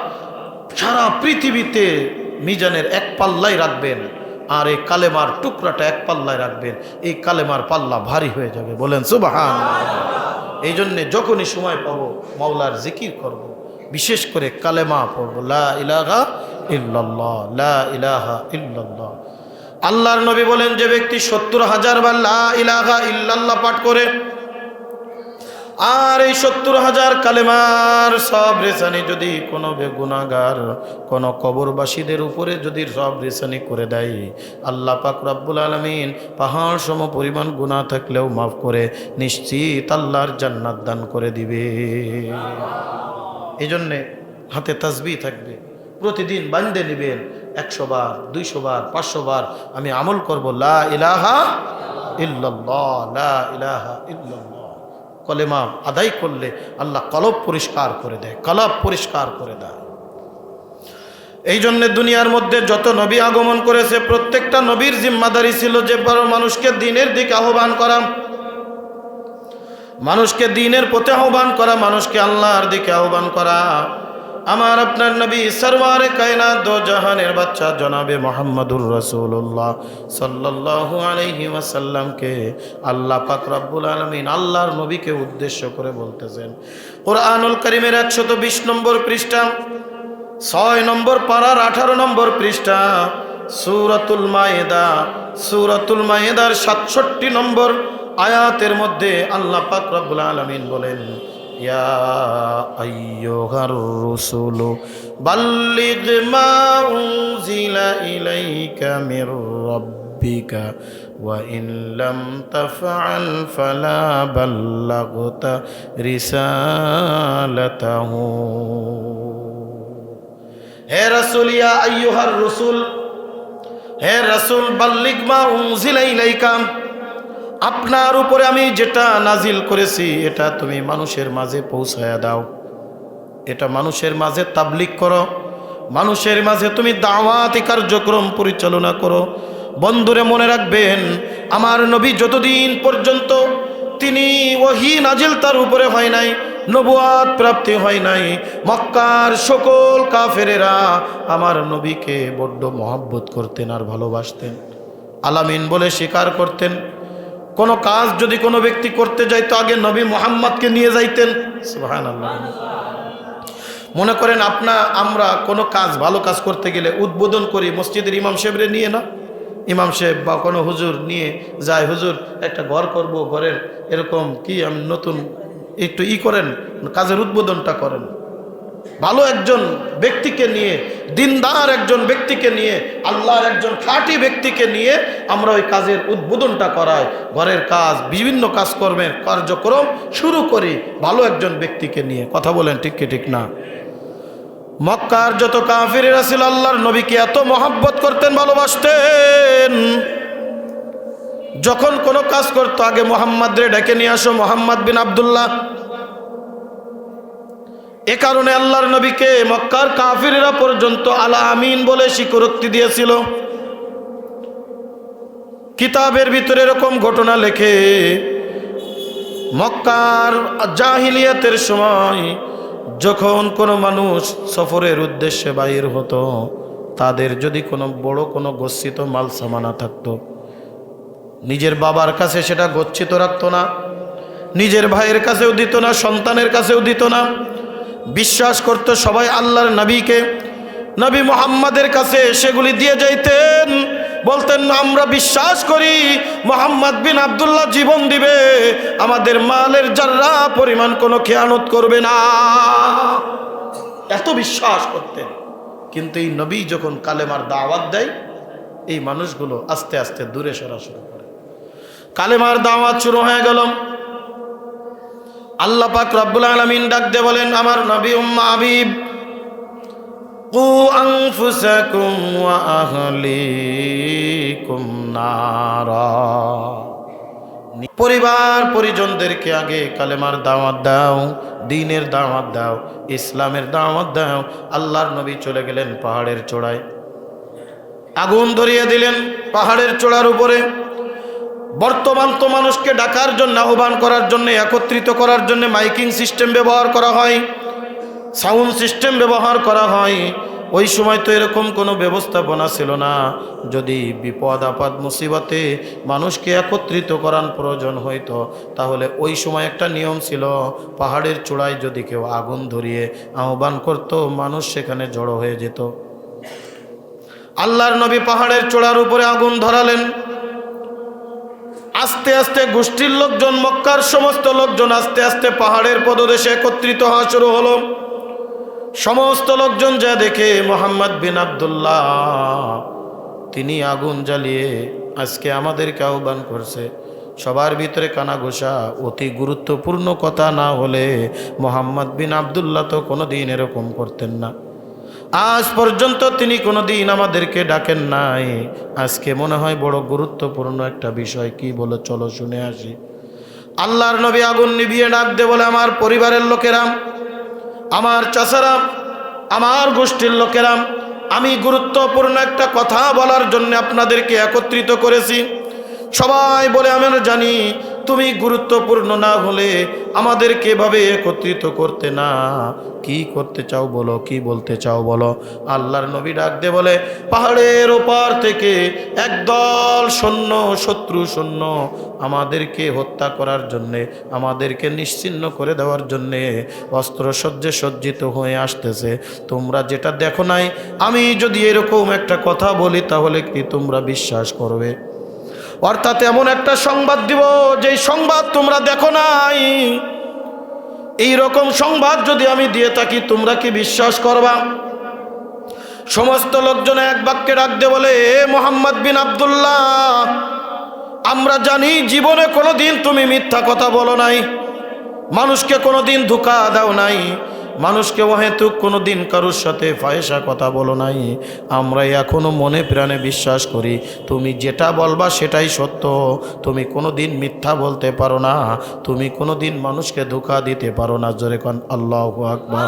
সারা পৃথিবীতে মিজানের এক পাল্লাই রাখবেন, আর এই কালেমার টুকরাটা এক পাল্লায় রাখবেন, এই কালেমার পাল্লা ভারী হয়ে যাবে। বলেন সুবহানাল্লাহ। এই জন্যে যখনই সময় পাবো মাওলার জিকির করব, বিশেষ করে কালেমা পড়ব, লা ইলাহা ইল্লাল্লাহ, লা ইলাহা ইল্লাল্লাহ। আল্লাহর নবী বলেন, যে ব্যক্তি ৭০,০০০ বার লা ইলাহা ইল্লাল্লাহ পাঠ করে আর এই ৭০,০০০ কালেমার সব রেসানি যদি কোনো বেগুনাহগার, কোনো কবরবাসীদের উপরে যদি সব রেসানি করে দেয়, আল্লাহ পাক রব্বুল আলামিন পাহাড় সম পরিমাণ গুনাহ থাকলেও মাফ করে নিশ্চিত আল্লাহর জান্নাত দান করে দিবে। এই জন্যে হাতে তাসবিহ থাকবে, প্রতিদিন বান্ধে নেবেন ১০০ বার, ২০০ বার, ৫০০ বার আমি আমল করব, লা ইলাহা ইল্লাল্লাহ, লা ইলাহা ইল্লাল্লাহ। কলেমা আদায় করলে আল্লাহ কলব পরিষ্কার করে দেয়, কলব পরিষ্কার করে দেয়। এই জন্য দুনিয়ার মধ্যে যত নবী আগমন করেছে প্রত্যেকটা নবীর জিম্মাদারি ছিল যে বড় মানুষকে দ্বীনের দিকে আহ্বান করা, মানুষকে দ্বীনের পথে আহ্বান করা, মানুষকে আল্লাহর দিকে আহ্বান করা। আমার আপনার নবী সরওয়ারে কায়নাত দো জাহানের বাচ্চা জনাবে মুহাম্মদুর রাসূলুল্লাহ সাল্লাল্লাহু আলাইহি ওয়াসাল্লামকে আল্লাহ পাক রব্বুল আলামিন আল্লাহর নবীকে উদ্দেশ্য করে বলতেছেন। কুরআনুল কারীমের ১২০ নম্বর পৃষ্ঠা, ৬ নম্বর পারার ১৮ নম্বর পৃষ্ঠা, সূরাতুল মায়েদা, সূরাতুল মায়েদার ৬৭ নম্বর আয়াতের মধ্যে আল্লাহ পাক রব্বুল আলামিন বলেন, ইয়া আইয়ুহার রাসূলু বাল্লিগ মা উনজিলা ইলাইকা মির রাব্বিকা ওয়া ইন লাম তাফআল ফালা বাল্লাগতা রিসালাতাহু। হে রাসূল, ইয়া আইয়ুহার রাসূল, হে রাসূল, বাল্লিগ মা উনজিলা ইলাইকা, আপনার উপরে আমি যেটা নাজিল করেছি এটা তুমি মানুষের মাঝে পৌঁছায়া দাও, এটা মানুষের মাঝে তাবলীগ করো, মানুষের মাঝে তুমি দাওয়াতি কার্যক্রম পরিচালনা করো। বন্ধুরে মনে রাখবেন, আমার নবী যতদিন পর্যন্ত তিনি ওহী নাজিল তার উপরে হয় নাই, নবুয়াত প্রাপ্তি হয় নাই, মক্কার সকল কাফেরেরা আমার নবীকে বড্ড মহব্বত করতেন আর ভালোবাসতেন, আলামিন বলে স্বীকার করতেন। কোনো কাজ যদি কোনো ব্যক্তি করতে যাইতো আগে নবী মুহাম্মদকে নিয়ে যাইতেন। সুবহানাল্লাহ। মনে করেন আমরা কোনো কাজ, ভালো কাজ করতে গেলে উদ্বোধন করি মসজিদের ইমাম সাহেবরে নিয়ে না, ইমাম সাহেব বা কোনো হুজুর নিয়ে যায়, হুজুর একটা ঘর করব, ঘরের এরকম কি আমি নতুন একটু করেন, কাজের উদ্বোধনটা করেন। ভালো একজন ব্যক্তিকে নিয়ে, দিনদার একজন ব্যক্তিকে নিয়ে, আল্লাহর একজন খাঁটি ব্যক্তিকে নিয়ে আমরা ওই কাজের উদ্বোধনটা করাই, ঘরের কাজ, বিভিন্ন কাজকর্মের কার্যক্রম শুরু করি ভালো একজন ব্যক্তিকে নিয়ে। কথা বলেন ঠিক কি ঠিক না? মক্কার যত কাফিররা ছিল আল্লাহর নবীকে এত মহব্বত করতেন, ভালোবাসতেন। যখন কোনো কাজ করতো আগে মুহাম্মদ রে ডেকে নিয়ে আসো, মুহাম্মদ বিন আব্দুল্লাহ। এ কারণে আল্লাহর নবীকে মক্কার কাফিররা পর্যন্ত আলা আমিন বলে স্বীকৃতি দিয়েছিল। কিতাবের ভিতরে এরকম ঘটনা লেখে, মক্কার জাহিলিয়াতের সময় যখন কোনো মানুষ সফরের উদ্দেশ্যে বাইর হতো, তাদের যদি কোনো বড় কোনো গচ্ছিত মাল সামানা থাকতো, নিজের বাবার কাছে সেটা গচ্ছিত রাখতো না, নিজের ভাইয়ের কাছেও দিত না, সন্তানের কাছেও দিত না। বিশ্বাস করতো সবাই আল্লাহর নবীকে, নবী মুহাম্মাদের কাছে সেগুলি দিয়ে যাইতেন। বলতেন আমরা বিশ্বাস করি মুহাম্মদ বিন আব্দুল্লাহ জীবন দিবে, আমাদের মালের জাররা পরিমাণ কোনো খেয়ানত করবে না, এত বিশ্বাস করতেন। কিন্তু এই নবী যখন কালেমার দাওয়াত দেয়, এই মানুষগুলো আস্তে আস্তে দূরে সরা শুরু করে। কালেমার দাওয়াত শুরু হয়ে গেল। আল্লাহ পাক রব্বুল আলামিন ডাক দিয়ে বলেন, আমার নবী উম্মা হাবিব, কু আনফুসাকুম ওয়া আহলিকুম নারা, পরিবার পরিজনদেরকে আগে কালেমার দাওয়াত দাও, দ্বীনের দাওয়াত দাও, ইসলামের দাওয়াত দাও। আল্লাহর নবী চলে গেলেন পাহাড়ের চূড়ায়, আগুন ধরিয়ে দিলেন পাহাড়ের চূড়ার উপরে। বর্তমান তো মানুষকে ডাকার জন্য, আহ্বান করার জন্য, একত্রিত করার জন্য মাইকিং সিস্টেম ব্যবহার করা হয়, সাউন্ড সিস্টেম ব্যবহার করা হয়। ওই সময় তো এরকম কোনো ব্যবস্থাপনা ছিল না। যদি বিপদ আপদ মুসিবতে মানুষকে একত্রিত করার প্রয়োজন হইতো, তাহলে ওই সময় একটা নিয়ম ছিল, পাহাড়ের চূড়ায় যদি কেউ আগুন ধরিয়ে আহ্বান করত, মানুষ সেখানে জড়ো হয়ে যেত। আল্লাহর নবী পাহাড়ের চূড়ার উপরে আগুন ধরালেন। আস্তে আস্তে গোষ্ঠীর লোকজন, মক্কার সমস্ত লোকজন আস্তে আস্তে পাহাড়ের পদদেশে একত্রিত হওয়া শুরু হলো। সমস্ত লোকজন যা দেখে মুহাম্মদ বিন আব্দুল্লাহ তিনি আগুন জ্বালিয়ে আজকে আমাদেরকে আহ্বান করছে। সবার ভিতরে কানাঘোষা, অতি গুরুত্বপূর্ণ কথা না হলে মুহাম্মদ বিন আব্দুল্লাহ তো কোনোদিন এরকম করতেন না। আজ পর্যন্ত তিনি কোনোদিন আমাদেরকে ডাকেন নাই। আজকে মনে হয় বড় গুরুত্বপূর্ণ একটা বিষয়, কি বলে চলো শুনে আসি। আল্লাহর নবী আগুন নিভিয়ে ডাক দে বলে, আমার পরিবারের লোকেরা, আমার চাচারা, আমার গোষ্ঠীর লোকেরা, আমি গুরুত্বপূর্ণ একটা কথা বলার জন্য আপনাদেরকে একত্রিত করেছি। সবাই বলে, আমি জানি তুমি গুরুত্বপূর্ণ না হলে আমাদেরকে এভাবে একত্রিত করতে না। কি করতে চাও বলো, কি বলতে চাও বলো। আল্লাহর নবী ডাক দে বলে, পাহাড়ের ওপার থেকে একদল সৈন্য, শত্রু সৈন্য আমাদেরকে হত্যা করার জন্যে, আমাদেরকে নিশ্চিহ্ন করে দেওয়ার জন্যে অস্ত্রসজ্জে সজ্জিত হয়ে আসতেছে। তোমরা যেটা দেখো নাই, আমি যদি এরকম একটা কথা বলি তাহলে কি তোমরা বিশ্বাস করবে? অর্থাৎ এমন একটা সংবাদ দিব যেই সংবাদ তোমরা দেখো নাই। এই রকম সংবাদ যদি আমি দিয়ে থাকি তোমরা কি বিশ্বাস করবা? সমস্ত লোকজন এক বাক্যে ডাক দিয়ে বলে, এ মুহাম্মদ বিন আব্দুল্লাহ, আমরা জানি জীবনে কোনোদিন তুমি মিথ্যা কথা বলো নাই, মানুষকে কোনোদিন ধোঁকা দাও নাই, মানুষকে অহেতুক কোনোদিন কারোর সাথে ফাহেসা কথা বলো নাই। আমরা এখনো মনে প্রাণে বিশ্বাস করি তুমি যেটা বলবা সেটাই সত্য। তুমি কোনোদিন মিথ্যা বলতে পারো না, তুমি কোনোদিন মানুষকে ধোঁকা দিতে পারো না। জোরে কোন আল্লাহু আকবার।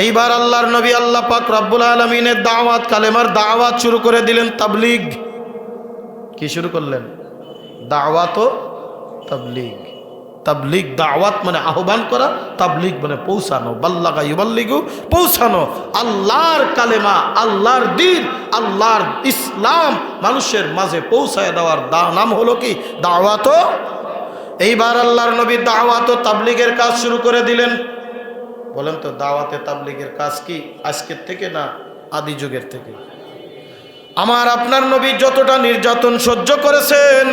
এইবার আল্লাহর নবী আল্লাহ পাক রব্বুল আলামিনের দাওয়াত, কালেমার দাওয়াত শুরু করে দিলেন। তাবলীগ কি শুরু করলেন? দাওয়াত ও তাবলীগ। তাবলীগ দাওয়াত মানে আহ্বান করা, তাবলীগ মানে পৌঁছানো। বাল্লাগা ইউবাল্লিগু, পৌঁছানো। আল্লাহর কালেমা, আল্লাহর দ্বীন, আল্লাহর ইসলাম মানুষের মাঝে পৌঁছায় দেওয়ার নাম হলো কি? দাওয়াত। এইবার আল্লাহর নবী দাওয়াত ও তাবলীগের কাজ শুরু করে দিলেন। বলেন তো, দাওয়াতে তাবলীগের কাজ কি আজকের থেকে না আদি যুগের থেকে? আমার আপনার নবী যতটা নির্যাতন সহ্য করেছেন,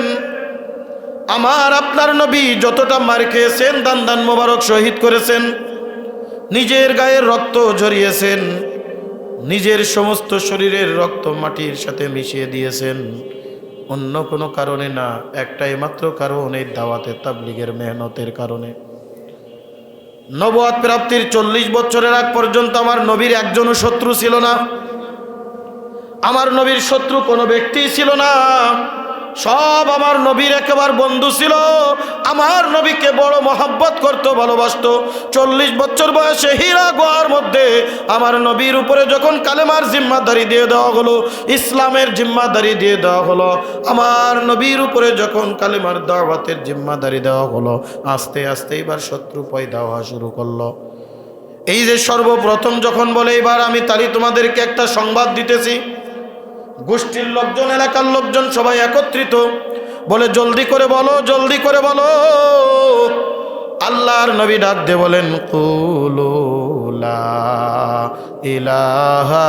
আমার আপনার নবী যতটা মার খেয়েছেন, দান দান মোবারক শহীদ করেছেন, নিজের গায়ের রক্ত ঝরিয়েছেন, নিজের সমস্ত শরীরের রক্ত মাটির সাথে মিশিয়ে দিয়েছেন, অন্য কোনো কারণে না, একটাই মাত্র কারণ, এই দাওয়াতে তাবলীগের মেহনতের কারণে। নবুয়ত প্রাপ্তির 40 বছরের আগ পর্যন্ত আমার নবীর একজনও শত্রু ছিল না, আমার নবীর শত্রু কোনো ব্যক্তি ছিল না, সব আমার নবীর একেবারে বন্ধু ছিল, আমার নবীকে বড় মহব্বত করত, ভালোবাসত। 40 বছর বয়সে হীরা গুহার মধ্যে আমার নবীর উপরে যখন কালেমার জিম্মাদারি দিয়ে দেওয়া হলো, ইসলামের জিম্মাদারি দিয়ে দেওয়া হলো, আমার নবীর উপরে যখন কালেমার দাওয়াতের জিম্মাদারি দেওয়া হলো, আস্তে আস্তে এবার শত্রু পয়দা হওয়া শুরু করলো। এই যে সর্বপ্রথম যখন বলে, এবার আমি তালি তোমাদেরকে একটা সংবাদ দিতেছি, গোষ্ঠীর লোকজন, এলাকার লোকজন সবাই একত্রিত, বলে জলদি করে বলো, জলদি করে বলো। আল্লাহর নবী ডাক দিয়ে বলেন, কুলু লা ইলাহা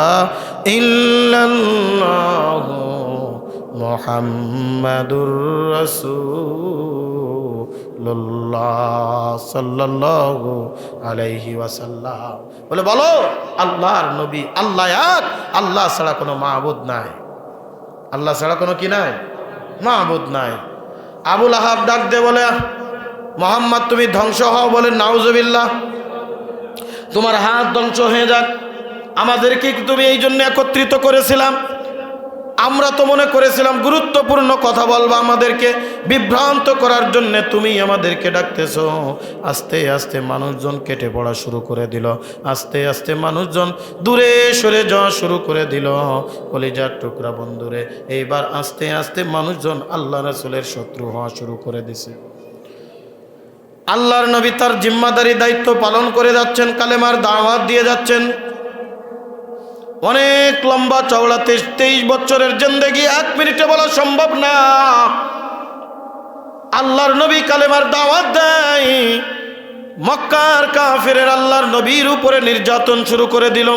ইল্লাল্লাহু মুহাম্মাদুর রাসূলুল্লাহ সাল্লাল্লাহু আলাইহি ওয়াসাল্লাম। বলে বলো, আল্লাহর নবী, আল্লাহ এক, আল্লাহ ছাড়া কোনো মাবুদ নাই, আল্লাহ ছাড়া কোনো কি নাই, মাবুদ নাই। আবুল আহাব ডাক দে বলে, মোহাম্মদ তুমি ধ্বংস হও। বলে নাউজুবিল্লাহ, তোমার হাত ধ্বংস হয়ে যাক, আমাদেরকে তুমি এই জন্য একত্রিত করেছিলাম, আমরা তো মনে করেছিলাম গুরুত্বপূর্ণ কথা বলবা, আমাদেরকে বিভ্রান্ত করার জন্য তুমি আমাদেরকে ডাকতেছ। আস্তে আস্তে মানুষজন কেটে পড়া শুরু করে দিল, আস্তে আস্তে মানুষজন দূরে সরে যাওয়া শুরু করে দিল। কলিজার টুকরা বন্ধুরে, এইবার আস্তে আস্তে মানুষজন আল্লাহ রাসূলের শত্রু হওয়া শুরু করে দিছে। আল্লাহর নবী তার জিম্মাদারি দায়িত্ব পালন করে যাচ্ছেন, কালেমার দাওয়াত দিয়ে যাচ্ছেন। অনেক লম্বা চওড়া 23 বছরের জিন্দেগি 1 মিনিটে বলা সম্ভব না। আল্লাহর নবী কালেমার দাওয়াত দেয়, মক্কার কাফেরের আল্লাহর নবীর উপরে নির্যাতন শুরু করে দিল।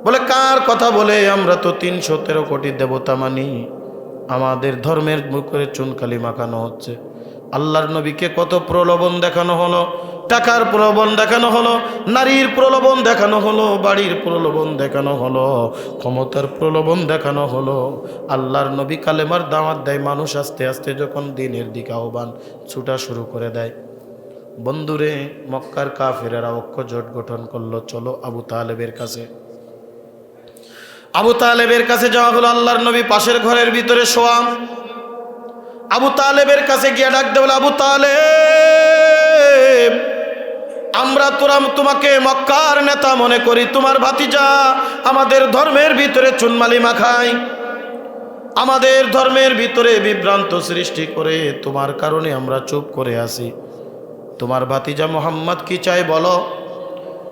বলে কার কথা বলে, আমরা তো 313 কোটি দেবতা মানি, আমাদের ধর্মের মুখে চুনকালি মাখানো হচ্ছে। আল্লাহর নবীকে কত প্রলোভন দেখানো হলো, টাকার প্রলোভন দেখানো হলো, নারীর প্রলোভন দেখানো হলো, বাড়ির প্রলোভন দেখানো হলো, ক্ষমতার প্রলোভন দেখানো হলো। আল্লাহর নবী কালেমার দাওয়াত দেয়, মানুষ আস্তে আস্তে যখন দিনের দিকে আহ্বান ছুটা শুরু করে দেয়। বন্ধুরে, মক্কার কাফেরেরা ঐক্য জোট গঠন করলো, চলো আবু তালেবের কাছে। আবু তালেবের কাছে যাওয়া হলো। আল্লাহর নবী পাশের ঘরের ভিতরে শোয়া। আবু তালেবের কাছে গিয়ে ডাক দেবে, আবু তালেব, আমরা তোমাকে মক্কার নেতা মনে করি, তোমার ভাতিজা আমাদের ধর্মের ভিতরে চুনমালি মাখায়, আমাদের ধর্মের ভিতরে বিভ্রান্ত সৃষ্টি করে, তোমার কারণে আমরা চুপ করে আছি। তোমার ভাতিজা মোহাম্মদ কি চাই বলো?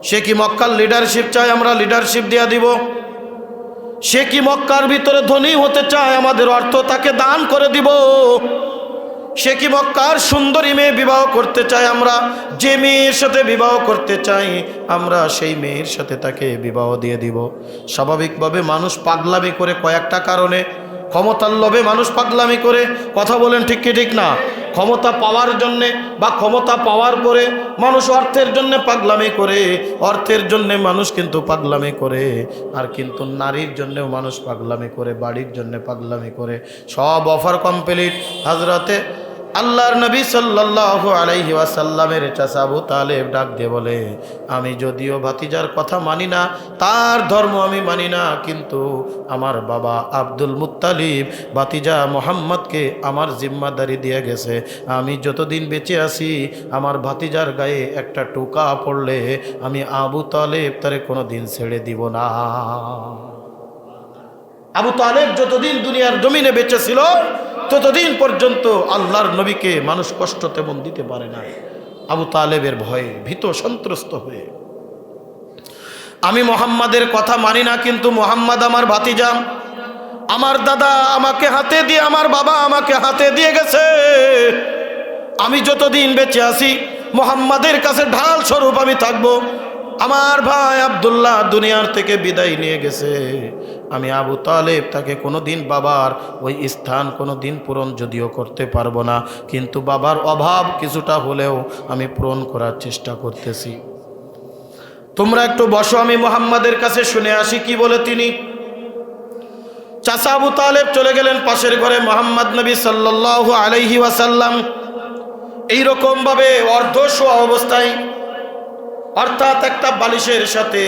সে কি মক্কার লিডারশিপ চায়? আমরা লিডারশিপ দিয়া দিব। সে কি মক্কার ভিতরে ধনী হতে চায়? আমাদের অর্থ তাকে দান করে দিব। সে কি মক্কার সুন্দরী মেয়ে বিবাহ করতে চায়? আমরা যে মেয়ের সাথে বিবাহ করতে চাই, আমরা সেই মেয়ের সাথে তাকে বিবাহ দিয়ে দিব। স্বাভাবিকভাবে মানুষ পাগলামি করে কয়েকটা কারণে, ক্ষমতার লোভে মানুষ পাগলামি করে, কথা বলেন ঠিক কি ঠিক না? ক্ষমতা পাওয়ার জন্যে বা ক্ষমতা পাওয়ার পরে মানুষ অর্থের জন্য পাগলামি করে, অর্থের জন্য মানুষ কিন্তু পাগলামি করে, আর কিন্তু নারীর জন্যেও মানুষ পাগলামি করে, বাড়ির জন্য পাগলামি করে। সব অফার কমপ্লিট। হযরতে আল্লাহর নবী সাল্লাল্লাহু আলাইহি ওয়াসাল্লামের চাচা আবু তালেব ডাক দিয়ে বলে, আমি যদিও ভাতিজার কথা মানি না, তার ধর্ম আমি মানি না, কিন্তু আমার বাবা আব্দুল মুত্তালিব ভাতিজা মোহাম্মদকে আমার জিম্মাদারি দিয়ে গেছে। আমি যতদিন বেঁচে আছি, আমার ভাতিজার গায়ে একটা টোকা পড়লে আমি আবু তালেব তারে কোনো দিন ছেড়ে দিব না। আবু তালেব যতদিন দুনিয়ার জমিনে বেঁচে ছিল, ততদিন পর্যন্ত আল্লাহর নবীকে মানুষ কষ্ট তেমন দিতে পারে না। আবু তালেবের ভয়ে ভীত সন্ত্রস্ত হয়ে, আমি মোহাম্মদের কথা মানি না, কিন্তু মোহাম্মদ আমার ভাতিজা, আমার দাদা আমাকে হাতে দিয়ে, আমার বাবা আমাকে হাতে দিয়ে গেছে, আমি যতদিন বেঁচে আছি মোহাম্মদের কাছে ঢাল স্বরূপ আমি থাকবো। আমার ভাই আব্দুল্লাহ দুনিয়ার থেকে বিদায় নিয়ে গেছে, আমি আবু তালেব তাকে কোনোদিন বাবার ওই স্থান কোনোদিন পূরণ যদিও করতে পারবো না, কিন্তু বাবার অভাব কিছুটা হলেও আমি পূরণ করার চেষ্টা করতেছি। তোমরা একটু বসো, আমি মুহাম্মাদের কাছে শুনে আসি কি বলে তিনি। চাচা আবু তালেব চলে গেলেন পাশের ঘরে। মুহাম্মদ নবী সাল্লাল্লাহু আলাইহি ওয়াসাল্লাম এইরকম ভাবে অর্ধশোয়া অবস্থায়, অর্থাৎ একটা বালিশের সাথে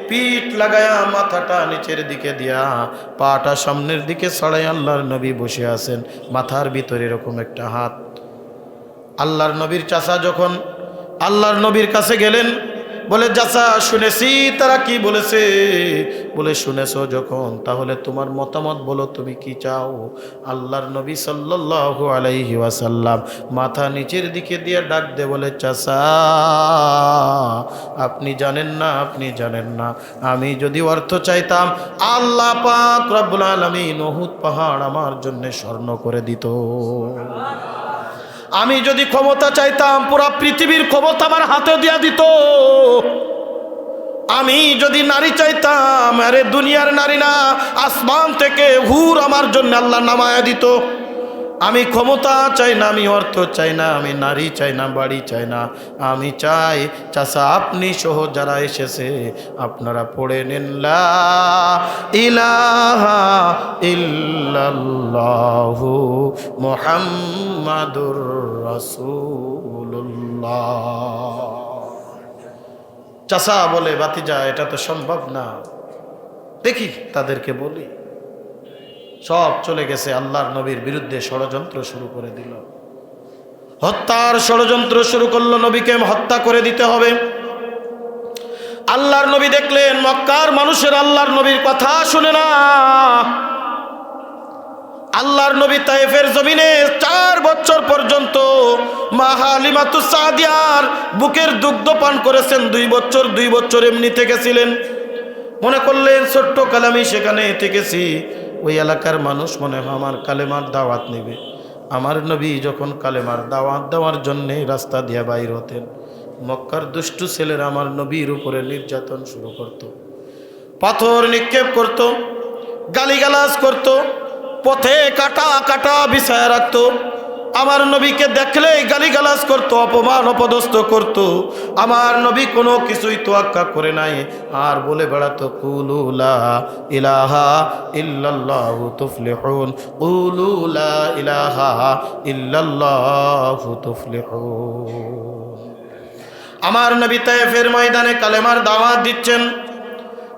পিঠ লাগায়া মাথাটা নিচের দিকে দিয়া পাটা সামনের দিকে ছড়াই আল্লাহর নবী বসে আছেন। মাথার ভিতরে এরকম একটা হাত। আল্লাহর নবীর চাচা যখন আল্লাহর নবীর কাছে গেলেন, বলে চাচা শুনেছি তারা কি বলেছে। বলে শুনেছো যখন, তাহলে তোমার মতামত বলো, তুমি কি চাও। আল্লাহর নবী সাল্লাল্লাহু আলাইহি ওয়াসাল্লাম মাথা নিচের দিকে দিয়ে ডাক দে বলে, চাচা আপনি জানেন না, আপনি জানেন না, আমি যদি অর্থ চাইতাম আল্লাহ পাক রব্বুল আলামিন উহুদ পাহাড় আমার জন্য স্বর্ণ করে দিত। আমি যদি ক্ষমতা চাইতাম পুরো পৃথিবীর ক্ষমতা আমার হাতে দিয়া দিত। আমি যদি নারী চাইতাম, আরে দুনিয়ার নারী না, আসমান থেকে হুর আমার জন্য আল্লাহ নামায়া দিত। আমি ক্ষমতা চাই না, আমি অর্থ চাই না, আমি নারী চাই না, বাড়ি চাই না, আমি চাই চাচা আপনি সহ যারা এসেছে আপনারা পড়ে নেন লা ইলাহা ইল্লাল্লাহু মুহাম্মাদুর রাসূলুল্লাহ। চাচা বলে, ভাতিজা এটা তো সম্ভব না, দেখি তাদেরকে বলি। সব চলে গেছে, আল্লাহর নবীর বিরুদ্ধে ষড়যন্ত্র শুরু করে দিল, হত্যার ষড়যন্ত্র শুরু করলো, নবীকে হত্যা করে দিতে হবে। আল্লাহর নবী দেখলেন মক্কার মানুষের আল্লাহর নবীর কথা শুনে না। আল্লাহর নবী তায়েফের জমিনে 4 বছর পর্যন্ত মা হালিমাতুস সাদিয়ার বুকের দুগ্ধ পান করেছেন। 2 বছর এমনি থেকেছিলেন। মনে করলেন ছোট্ট কালামি সেখানে থেকেছি, ওই এলাকার মানুষ মনে হয় আমার কালেমার দাওয়াত নেবে। আমার নবী যখন কালেমার দাওয়াত দেওয়ার জন্যে রাস্তা দিয়ে বাইর হতেন, মক্কার দুষ্টু ছেলেরা আমার নবীর উপরে নির্যাতন শুরু করত, পাথর নিক্ষেপ করত, গালিগালাজ করত, পথে কাটা কাটা বিছায়া রাখত। আমার নবীকে দেখলেই গালিগালাজ করত, অপমান অপদস্থ করত। আমার নবী কোনো কিছুই তোয়াক্কা করে নাই, আর বলে বেড়াতো কুলু লা ইলাহা ইল্লাল্লাহু তুফলিহুন, কুলু লা ইলাহা ইল্লাল্লাহু তুফলিহুন। আমার নবী তায়েফের ময়দানে কালেমার দাওয়াত দিচ্ছেন।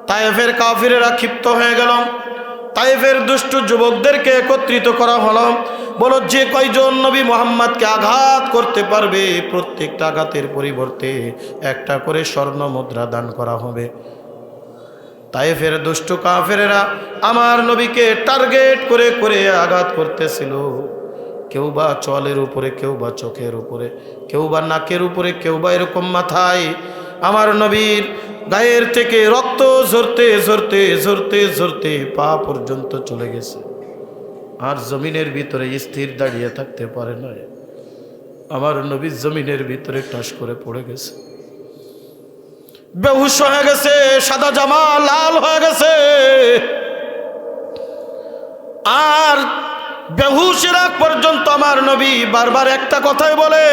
তায়েফের কাফিরেরা ক্ষিপ্ত হয়ে গেল। তায়েফের দুষ্টু যুবকদেরকে একত্রিত করা হলো। বলো যে কয়জন নবী মুহাম্মদকে আঘাত করতে পারবে, প্রত্যেকটা আঘাতের পরিবর্তে একটা করে স্বর্ণ মুদ্রা দান করা হবে। তায়েফের দুষ্টু কাফেরেরা আমার নবীকে টার্গেট করে করে আঘাত করতেছিল। কেউ বা চলের উপরে, কেউ বা চোখের উপরে, কেউ বা নাকের উপরে, কেউ বা এরকম মাথায়। আমার নবীর গায়ের থেকে রক্ত ঝরতে ঝরতে ঝরতে ঝরতে পা পর্যন্ত চলে গেছে, আর জমিনের ভিতরে স্থির দাঁড়িয়ে থাকতে পারে না। আমার নবী জমিনের ভিতরে টাস করে পড়ে গেছে, বেহুশ হয়ে গেছে, সাদা জামা লাল হয়ে গেছে। আর বেহুশের আগ পর্যন্ত আমার নবী বারবার একটা কথাই বলে,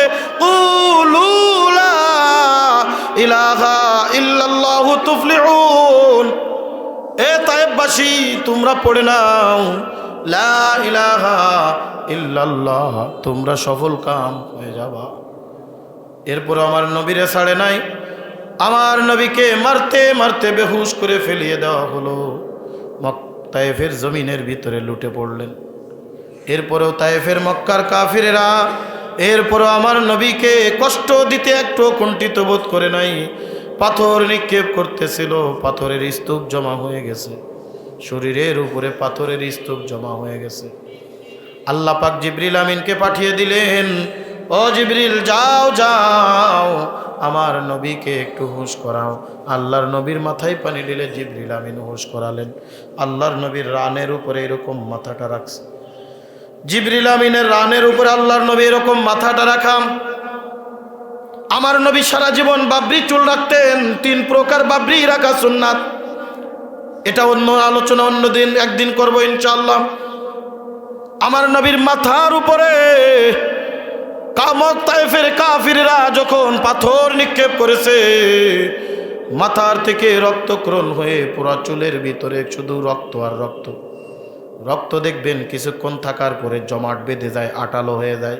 কুলু লা ইলাহা ইল্লাল্লাহু তুফলিহুন। এ তায়েফবাসী তোমরা পড়ে নাও লা ইলাহা ইল্লাল্লাহ, তোমরা সফল কাম হয়ে যাবা। এরপর আমার নবীরে ছাড়ে নাই। আমার নবীকে মারতে মারতে বেহুশ করে ফেলিয়ে দেওয়া হলো। তায়েফের জমিনের ভিতরে লুটে পড়লেন। এরপরেও তায়েফের মক্কার কাফিরেরা এরপরও আমার নবীকে কষ্ট দিতে একটু কুণ্ঠিত বোধ করে নাই। পাথর নিক্ষেপ করতেছিল, পাথরের স্তূপ জমা হয়ে গেছে, শরীরের উপরে পাথরের স্তূপ জমা হয়ে গেছে। আল্লাহ পাক জিবরিল আমিনকে পাঠিয়ে দিলেন, ও জিবরিল যাও যাও আমার নবীকে একটু হুঁশ করাও। আল্লাহর নবীর মাথায় পানি দিলে জিবরিল আমিন হুঁশ করালেন। আল্লাহর নবীর রানের উপরে এরকম মাথাটা রাখছে, জিবরিল আমিনের রানের উপরে আল্লাহর নবী এরকম মাথাটা রাখাম। আমার নবী সারা জীবন বাবরি চুল রাখতেন, 3 প্রকার বাবরি রাখা সুন্নাত। এটা অন্য আলোচনা, অন্য দিন একদিন করবো ইনশাআল্লাহ। আমার নবীর মাথার উপরে তায়েফের কাফিররা যখন পাথর নিক্ষেপ করেছে, মাথার থেকে রক্তক্ষরণ হয়ে পুরা চুলের ভিতরে শুধু রক্ত আর রক্ত। রক্ত দেখবেন কিছুক্ষণ থাকার পরে জমাট বেঁধে যায়, আটালো হয়ে যায়।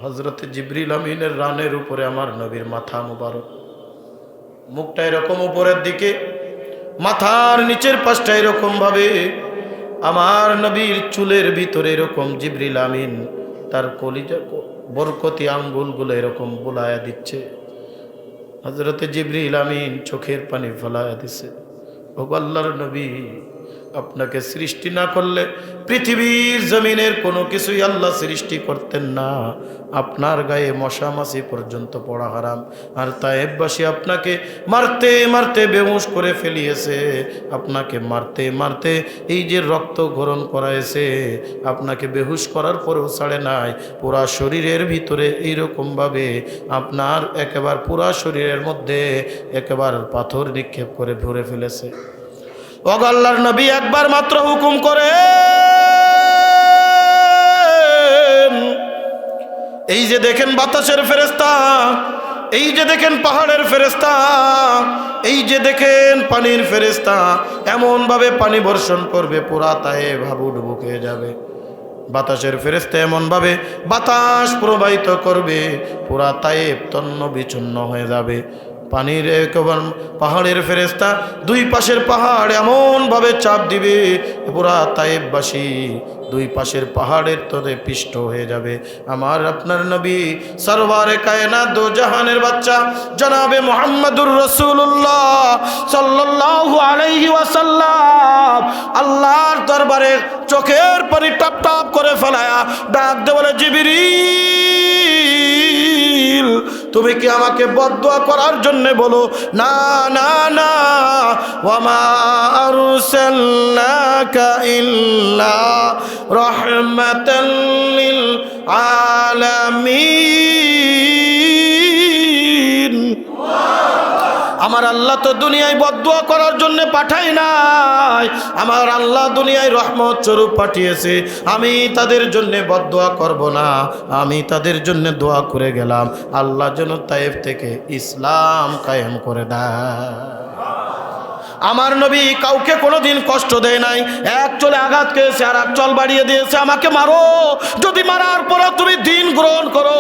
হযরতে জিবরিল আমিনের রানের উপরে আমার নবীর মাথা মুবারক, মুখটা এরকম উপরের দিকে, মাথার নিচের পাশটা এরকম ভাবে, আমার নবীর চুলের ভিতরে এরকম জিবরিল আমিন তার কলিজা বরকতি আঙ্গুলগুলো এরকম বুলায়া দিচ্ছে। হযরতে জিবরিল আমিন চোখের পানি ফেলায়া দিছে। ও আল্লাহর নবী, আপনাকে সৃষ্টি না করলে পৃথিবীর জমিনের কোনো কিছুই আল্লাহ সৃষ্টি করতেন না। আপনার গায়ে মশা মাছি পর্যন্ত পড়া হারাম, আর তায়েববাসী আপনাকে মারতে মারতে বেহুশ করে ফেলিয়েছে। আপনাকে মারতে মারতে এই যে রক্ত গ্রহণ করাইছে, আপনাকে বেহুশ করার পরেও ছাড়ে নাই। পুরা শরীরের ভিতরে এইরকমভাবে আপনার একেবারে পুরা শরীরের মধ্যে একেবারে পাথর নিক্ষেপ করে ভরে ফেলেছে। ও আল্লাহর নবী একবার মাত্র হুকুম করে, এই যে দেখেন বাতাসের ফেরেশতা, এই যে দেখেন পাহাড়ের ফেরেশতা, এই যে দেখেন পানির ফেরেশতা, এমন ভাবে পানি বর্ষণ করবে পুরা তায়েব হাবুডুবু খেয়ে যাবে। বাতাসের ফেরেশতা এমন ভাবে বাতাস প্রবাহিত করবে, পুরা তায়েব তন্ন বিচ্ছিন্ন হয়ে যাবে। পানির একেবারে পাহাড়ের ফেরেশতা দুই পাশের পাহাড় এমন ভাবে চাপ দিবে, পুরা তায়েববাসী দুই পাশের পাহাড়ের তলে পিষ্ট হয়ে যাবে। আমার আপনার নবী সরওয়ারে কায়নাত দো জাহানের বাচ্চা জনাবে মুহাম্মদুর রাসূলুল্লাহ সাল্লাল্লাহু আলাইহি ওয়াসাল্লাম আল্লাহর দরবারে চোখের পানি টপ টপ করে ফেলায়া ডাক দে বলে, জিবরিল তুমি কি আমাকে বদদুয়া করার জন্য বলো? না না না, ওয়ামা আরসালনাকা ইল্লা রাহমাতাল লিল আলামিন। আমার আল্লাহ তো দুনিয়ায় বদদুয়া করার জন্য পাঠাই নাই, আমার আল্লাহ দুনিয়ায় রহমত স্বরূপ পাঠিয়েছে। আমি তাদের জন্য বদদুয়া করব না, আমি তাদের জন্য দোয়া করে গেলাম আল্লাহ যেন তায়েফ থেকে ইসলাম কায়েম করে দেয়। আমার নবী কাউকে কোনোদিন কষ্ট দেয় নাই। এক চলে আঘাত খেয়েছে আর এক চল বাড়িয়ে দিয়েছে, আমাকে মারো, যদি মারার পরে তুমি দিন গ্রহণ করো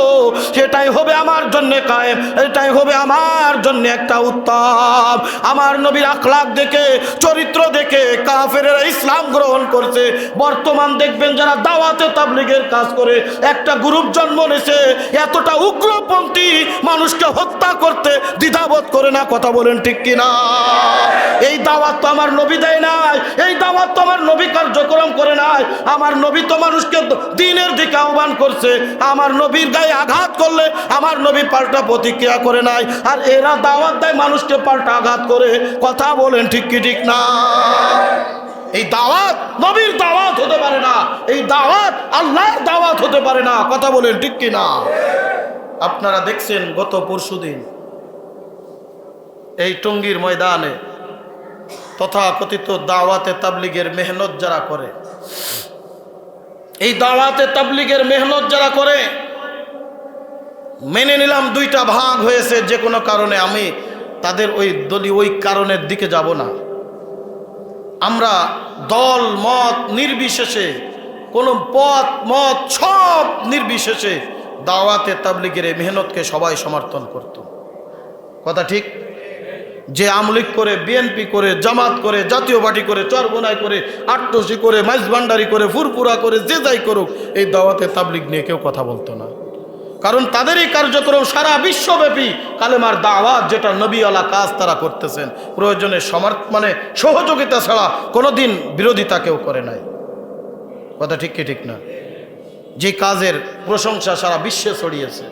সেটাই হবে আমার জন্য কায়েম, এটাই হবে আমার জন্য একটা উত্তম। আমার নবীর আখলাক দেখে, চরিত্র দেখে কাফেরেরা ইসলাম গ্রহণ করছে। বর্তমান দেখবেন যারা দাওয়াতে তাবলীগের কাজ করে, একটা গ্রুপ জন্ম নিয়েছে এতটা উগ্রপন্থী, মানুষকে হত্যা করতে দ্বিধাবোধ করে না। কথা বলেন ঠিক কিনা? এই দাওয়াত তো আমার নবী দেয় নাই, এই দাওয়াত তো আমার নবী কার্যক্রম করে নাই। আমার নবী তো মানুষকে দ্বীনের দিকে আহ্বান করছে। আমার নবীর গায়ে আঘাত করলে আমার নবী পাল্টা প্রতিক্রিয়া করে নাই, আর এরা দাওয়াত দেয় মানুষকে পাল্টা আঘাত করে। কথা বলেন ঠিক কি ঠিক না? এই দাওয়াত নবীর দাওয়াত হতে পারে না, এই দাওয়াত আল্লাহর দাওয়াত হতে পারে না। কথা বলেন ঠিক কি না? আপনারা দেখছেন গত পরশুদিন এই টঙ্গীর ময়দানে তথাকথিত দাওয়াতে তাবলীগের মেহনত যারা করে, এই দাওয়াতে তাবলীগের মেহনত যারা করে, মেনে নিলাম দুইটা ভাগ হয়েছে, যে কোনো কারণে আমি তাদের ওই দলীয় ওই কারণের দিকে যাব না। আমরা দল মত নির্বিশেষে, কোনো পথ মত সব নির্বিশেষে দাওয়াতে তাবলীগের এই মেহনতকে সবাই সমর্থন করত। কথা ঠিক? যে আমলিগ করে, বিএনপি করে, জামাত করে, জাতীয় পার্টি করে, চরবোনাই করে, আট্টসি করে, মাইজভান্ডারি করে, ফুরপুরা করে, যে যাই করুক, এই দাওয়াতে তাবলীগ নিয়ে কেউ কথা বলতো না। কারণ তাদের এই কার্যক্রম সারা বিশ্বব্যাপী কালেমার দাওয়াত, যেটা নবীওয়ালা কাজ তারা করতেছেন, প্রয়োজনে সহযোগিতা ছাড়া কোনোদিন বিরোধিতা কেউ করে নাই। কথা ঠিক কি ঠিক না? যে কাজের প্রশংসা সারা বিশ্বে ছড়িয়েছে,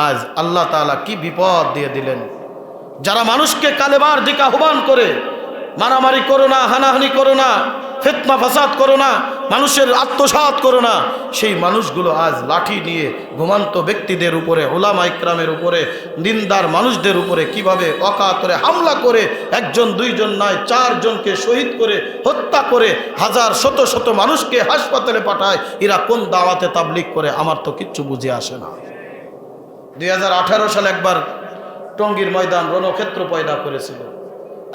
আজ আল্লাহ তাআলা কি বিপদ দিয়ে দিলেন। যারা মানুষকে কালেমার দিকে আহ্বান করে, মারামারি করো না, হানাহানি করো না, ফিতনা ফাসাদ করো না, মানুষের আত্মসাৎ করো না। সেই মানুষগুলো আজ লাঠি নিয়ে ঘুমান্ত ব্যক্তিদের উপরে, উলামা ইকরামের উপরে, দিনদার মানুষদের উপরে কিভাবে অকাতরে হামলা করে একজন দুইজন নয় 4 জনকে শহীদ করে হত্যা করে হাজার শত শত মানুষকে হাসপাতালে পাঠায়। এরা কোন দাওয়াতে তাবলীগ করে আমার তো কিচ্ছু বুঝে আসে না। 2018 সালে একবার টঙ্গীর ময়দান রণক্ষেত্র পয়দা করেছিল।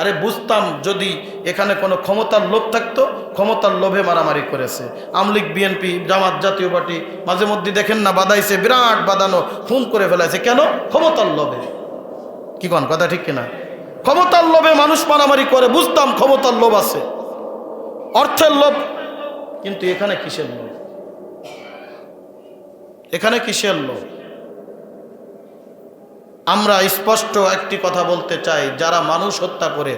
আরে বুঝতাম যদি এখানে কোনো ক্ষমতার লোভ থাকতো, ক্ষমতার লোভে মারামারি করেছে। আওয়ামী লীগ, বিএনপি, জামাত, জাতীয় পার্টি মাঝে মধ্যে দেখেন না বাদাইছে, বিরাট বাদানো, খুন করে ফেলাইছে। কেন? ক্ষমতার লোভে। কি কোন কথা ঠিক কিনা? ক্ষমতার লোভে মানুষ মারামারি করে। বুঝতাম ক্ষমতার লোভ আছে, অর্থের লোভ। কিন্তু এখানে কিসের লোভ? এখানে কিসের লোভ? আমরা স্পষ্ট একটি কথা বলতে চাই, যারা মানুষ হত্যা করে,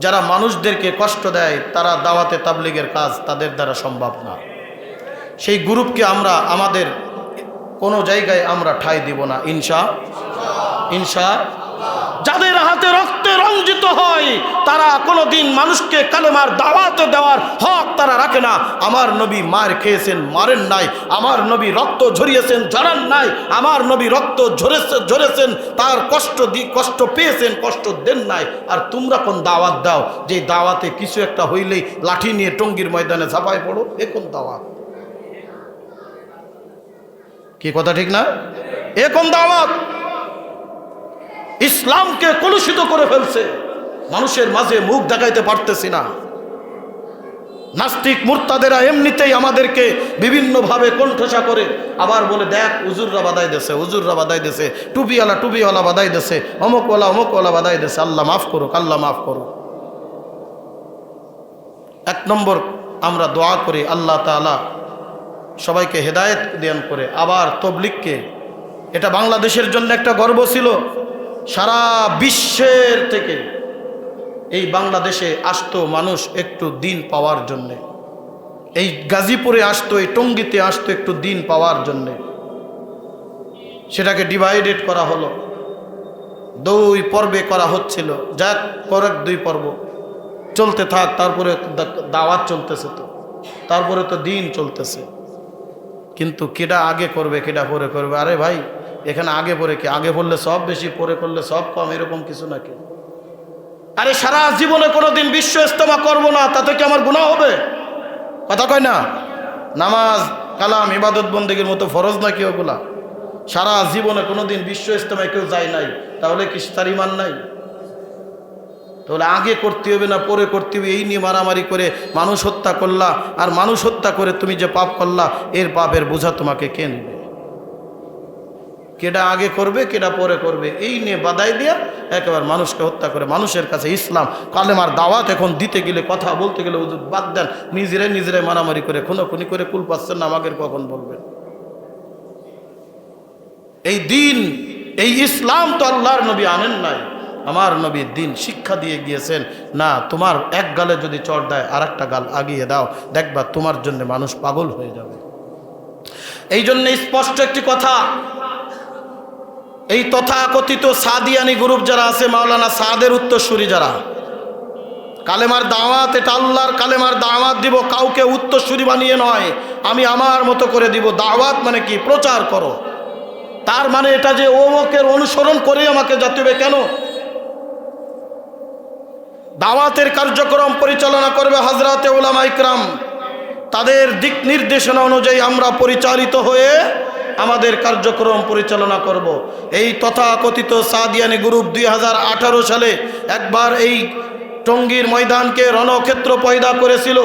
যারা মানুষদেরকে কষ্ট দেয়, তারা দাওয়াতে তাবলীগের কাজ তাদের দ্বারা সম্ভব না। সেই গ্রুপকে আমরা আমাদের কোনো জায়গায় আমরা ঠাঁই দিব না ইনশা। যাদের হাতে রক্তে রঞ্জিত হয় তারা কোনোদিন মানুষকে কালেমার দাওয়াতে দেওয়ার হক তারা রাখে না। আমার নবী মার খেয়েছেন, মারেন নাই। আমার নবী রক্ত ঝরিয়েছেন, ঝরান নাই। আমার নবী রক্ত ঝরেছেন, তার কষ্ট পেয়েছেন, কষ্ট দেন নাই। আর তোমরা কোন দাওয়াত দাও যে দাওয়াতে কিছু একটা হইলেই লাঠি নিয়ে টঙ্গীর ময়দানে ঝাঁপায় পড়ো? এ কোন দাওয়াত? কি কথা ঠিক না? এ কোন দাওয়াত? ইসলামকে কলুষিত করে ফেলছে। মানুষের মাঝে মুখ দেখাইতে পারতেছি না। নাস্তিক মুরতাদেরা এমনিতেই আমাদেরকে বিভিন্নভাবে কণ্ঠসা করে, আবার বলে দেখ হুজুররা বাদাই দেছে, হুজুররা বাদাই দেছে, টুপিওয়ালা বাদাই দেছে, অমুকওয়ালা বাদাই দেছে। আল্লাহ মাফ করুক, আল্লাহ মাফ করুক। 1 নম্বর আমরা দোয়া করি আল্লাহ তাআলা সবাইকে হেদায়েত দান করে। আবার তাবলীগকে, এটা বাংলাদেশের জন্য একটা গর্ব ছিল। সারা বিশ্বের থেকে এই বাংলাদেশে আসতো মানুষ একটু দিন পাওয়ার জন্যে। এই গাজীপুরে আসতো, এই টঙ্গীতে আসতো একটু দিন পাওয়ার জন্যে। সেটাকে ডিভাইডেড করা হলো, 2 পর্বে করা হচ্ছিল। যাক করক 2 পর্ব চলতে থাক, তারপরে দাওয়াত চলতেছে, তো তারপরে তো দিন চলতেছে। কিন্তু কেডা আগে করবে কেডা পরে করবে? আরে ভাই, এখানে আগে পরে কি? আগে পড়লে সব বেশি, পরে করলে সব কম, এরকম কিছু নাকি? আরে সারা জীবনে কোনোদিন বিশ্ব ইজতেমা করবো না, তাতে কি আমার গুনাহ হবে? কথা কয় না? নামাজ, কালাম, ইবাদত বন্দেগীর মতো ফরজ নাকি ওগুলা? সারা জীবনে কোনোদিন বিশ্ব ইজতেমায় কেউ যায় নাই, তাহলে কি তার ঈমান নাই? তাহলে আগে করতে হবে না পরে করতে হবে, এই নিয়ে মারামারি করে মানুষ হত্যা করলা। আর মানুষ হত্যা করে তুমি যে পাপ করলা, এর পাপের বোঝা তোমাকে কে নেবে? কেডা আগে করবে কেডা পরে করবে, এই নিয়ে বাদাই দিয়া একেবারে মানুষকে হত্যা করে। মানুষের কাছে ইসলাম কালেমার দাওয়াত এখন দিতে গেলে, কথা বলতে গেলে হুজুর বাদ দেন, নিজেরাই মারামারি করে খুনোখুনি করে কুল পাচ্ছেন না, আমাদের কখন বলবেন? এই দিন, এই ইসলাম তো আল্লাহর নবী আনেন নাই। আমার নবী দিন শিক্ষা দিয়ে গিয়েছেন, না তোমার এক গালে যদি চড় দেয় আর একটা গাল আগিয়ে দাও, দেখবা তোমার জন্য মানুষ পাগল হয়ে যাবে। এই জন্য স্পষ্ট একটি কথা, এই তথাকথিত সাদিয়ানি গ্রুপ যারা আছে, মাওলানা সাদের উত্তরসূরি যারা, কালেমার দাওয়াত, এটা আল্লাহর কালেমার দাওয়াত দিব, কাউকে উত্তরসূরি বানিয়ে নয়, আমি আমার মতো করে দিব। দাওয়াত মানে কি? প্রচার করো। তার মানে এটা যে ওমকের অনুসরণ করে আমাকে যেতে হবে কেন? দাওয়াতের কার্যক্রম পরিচালনা করবে হযরতে উলামা ইকরাম। তাদের দিক নির্দেশনা অনুযায়ী আমরা পরিচালিত হয়ে আমাদের কার্যক্রম পরিচালনা করব। এই তথাকথিত সাদিয়ানি গ্রুপ 2018 সালে একবার এই টঙ্গীর ময়দানকে রণক্ষেত্র পয়দা করেছিল।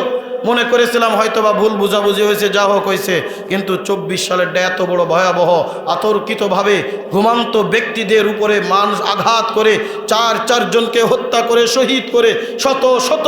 মনে করেছিলাম হয়তোবা ভুল বুঝাবুঝি হয়েছে, যা হোক হয়েছে, কিন্তু 24 সালের এত বড় ভয়াবহ অতর্কিতভাবে ঘুমান্ত ব্যক্তিদের উপরে মানুষ আঘাত করে 4 জনকে হত্যা করে শহীদ করে শত শত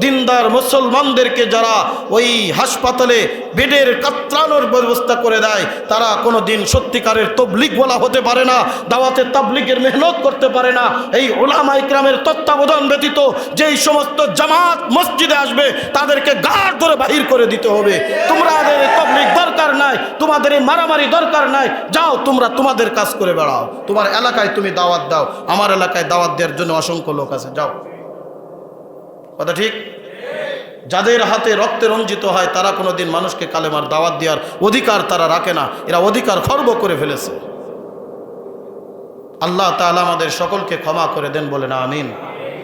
দিনদার মুসলমানদেরকে যারা ওই হাসপাতালে বেডের কাতরানোর ব্যবস্থা করে দেয়, তারা কোনো দিন সত্যিকারের তবলিগ বলা হতে পারে না, দাওয়াতে তাবলিগের মেহনত করতে পারে না। এই উলামা ইকরামের তত্ত্বাবধান ব্যতীত যেই সমস্ত জামাত মসজিদে আসবে তাদেরকে গাড় ধরে বাহির করে দিতে হবে। তোমাদের তাবলীগ দরকার নাই, তোমাদের এই মারামারি দরকার নাই, যাও তোমরা তোমাদের কাজ করে বেড়াও। তোমার এলাকায় তুমি দাওয়াত দাও, আমার এলাকায় দাওয়াত দেওয়ার জন্য অসংখ্য লোক আছে, যাও। কথা ঠিক? যাদের হাতে রক্তে রঞ্জিত হয় তারা কোনোদিন মানুষকে কালেমার দাওয়াত দেওয়ার অধিকার তারা রাখে না, এরা অধিকার খর্ব করে ফেলেছে। আল্লাহ তাআলা আমাদের সকলকে ক্ষমা করে দেন, বলেন আমিন।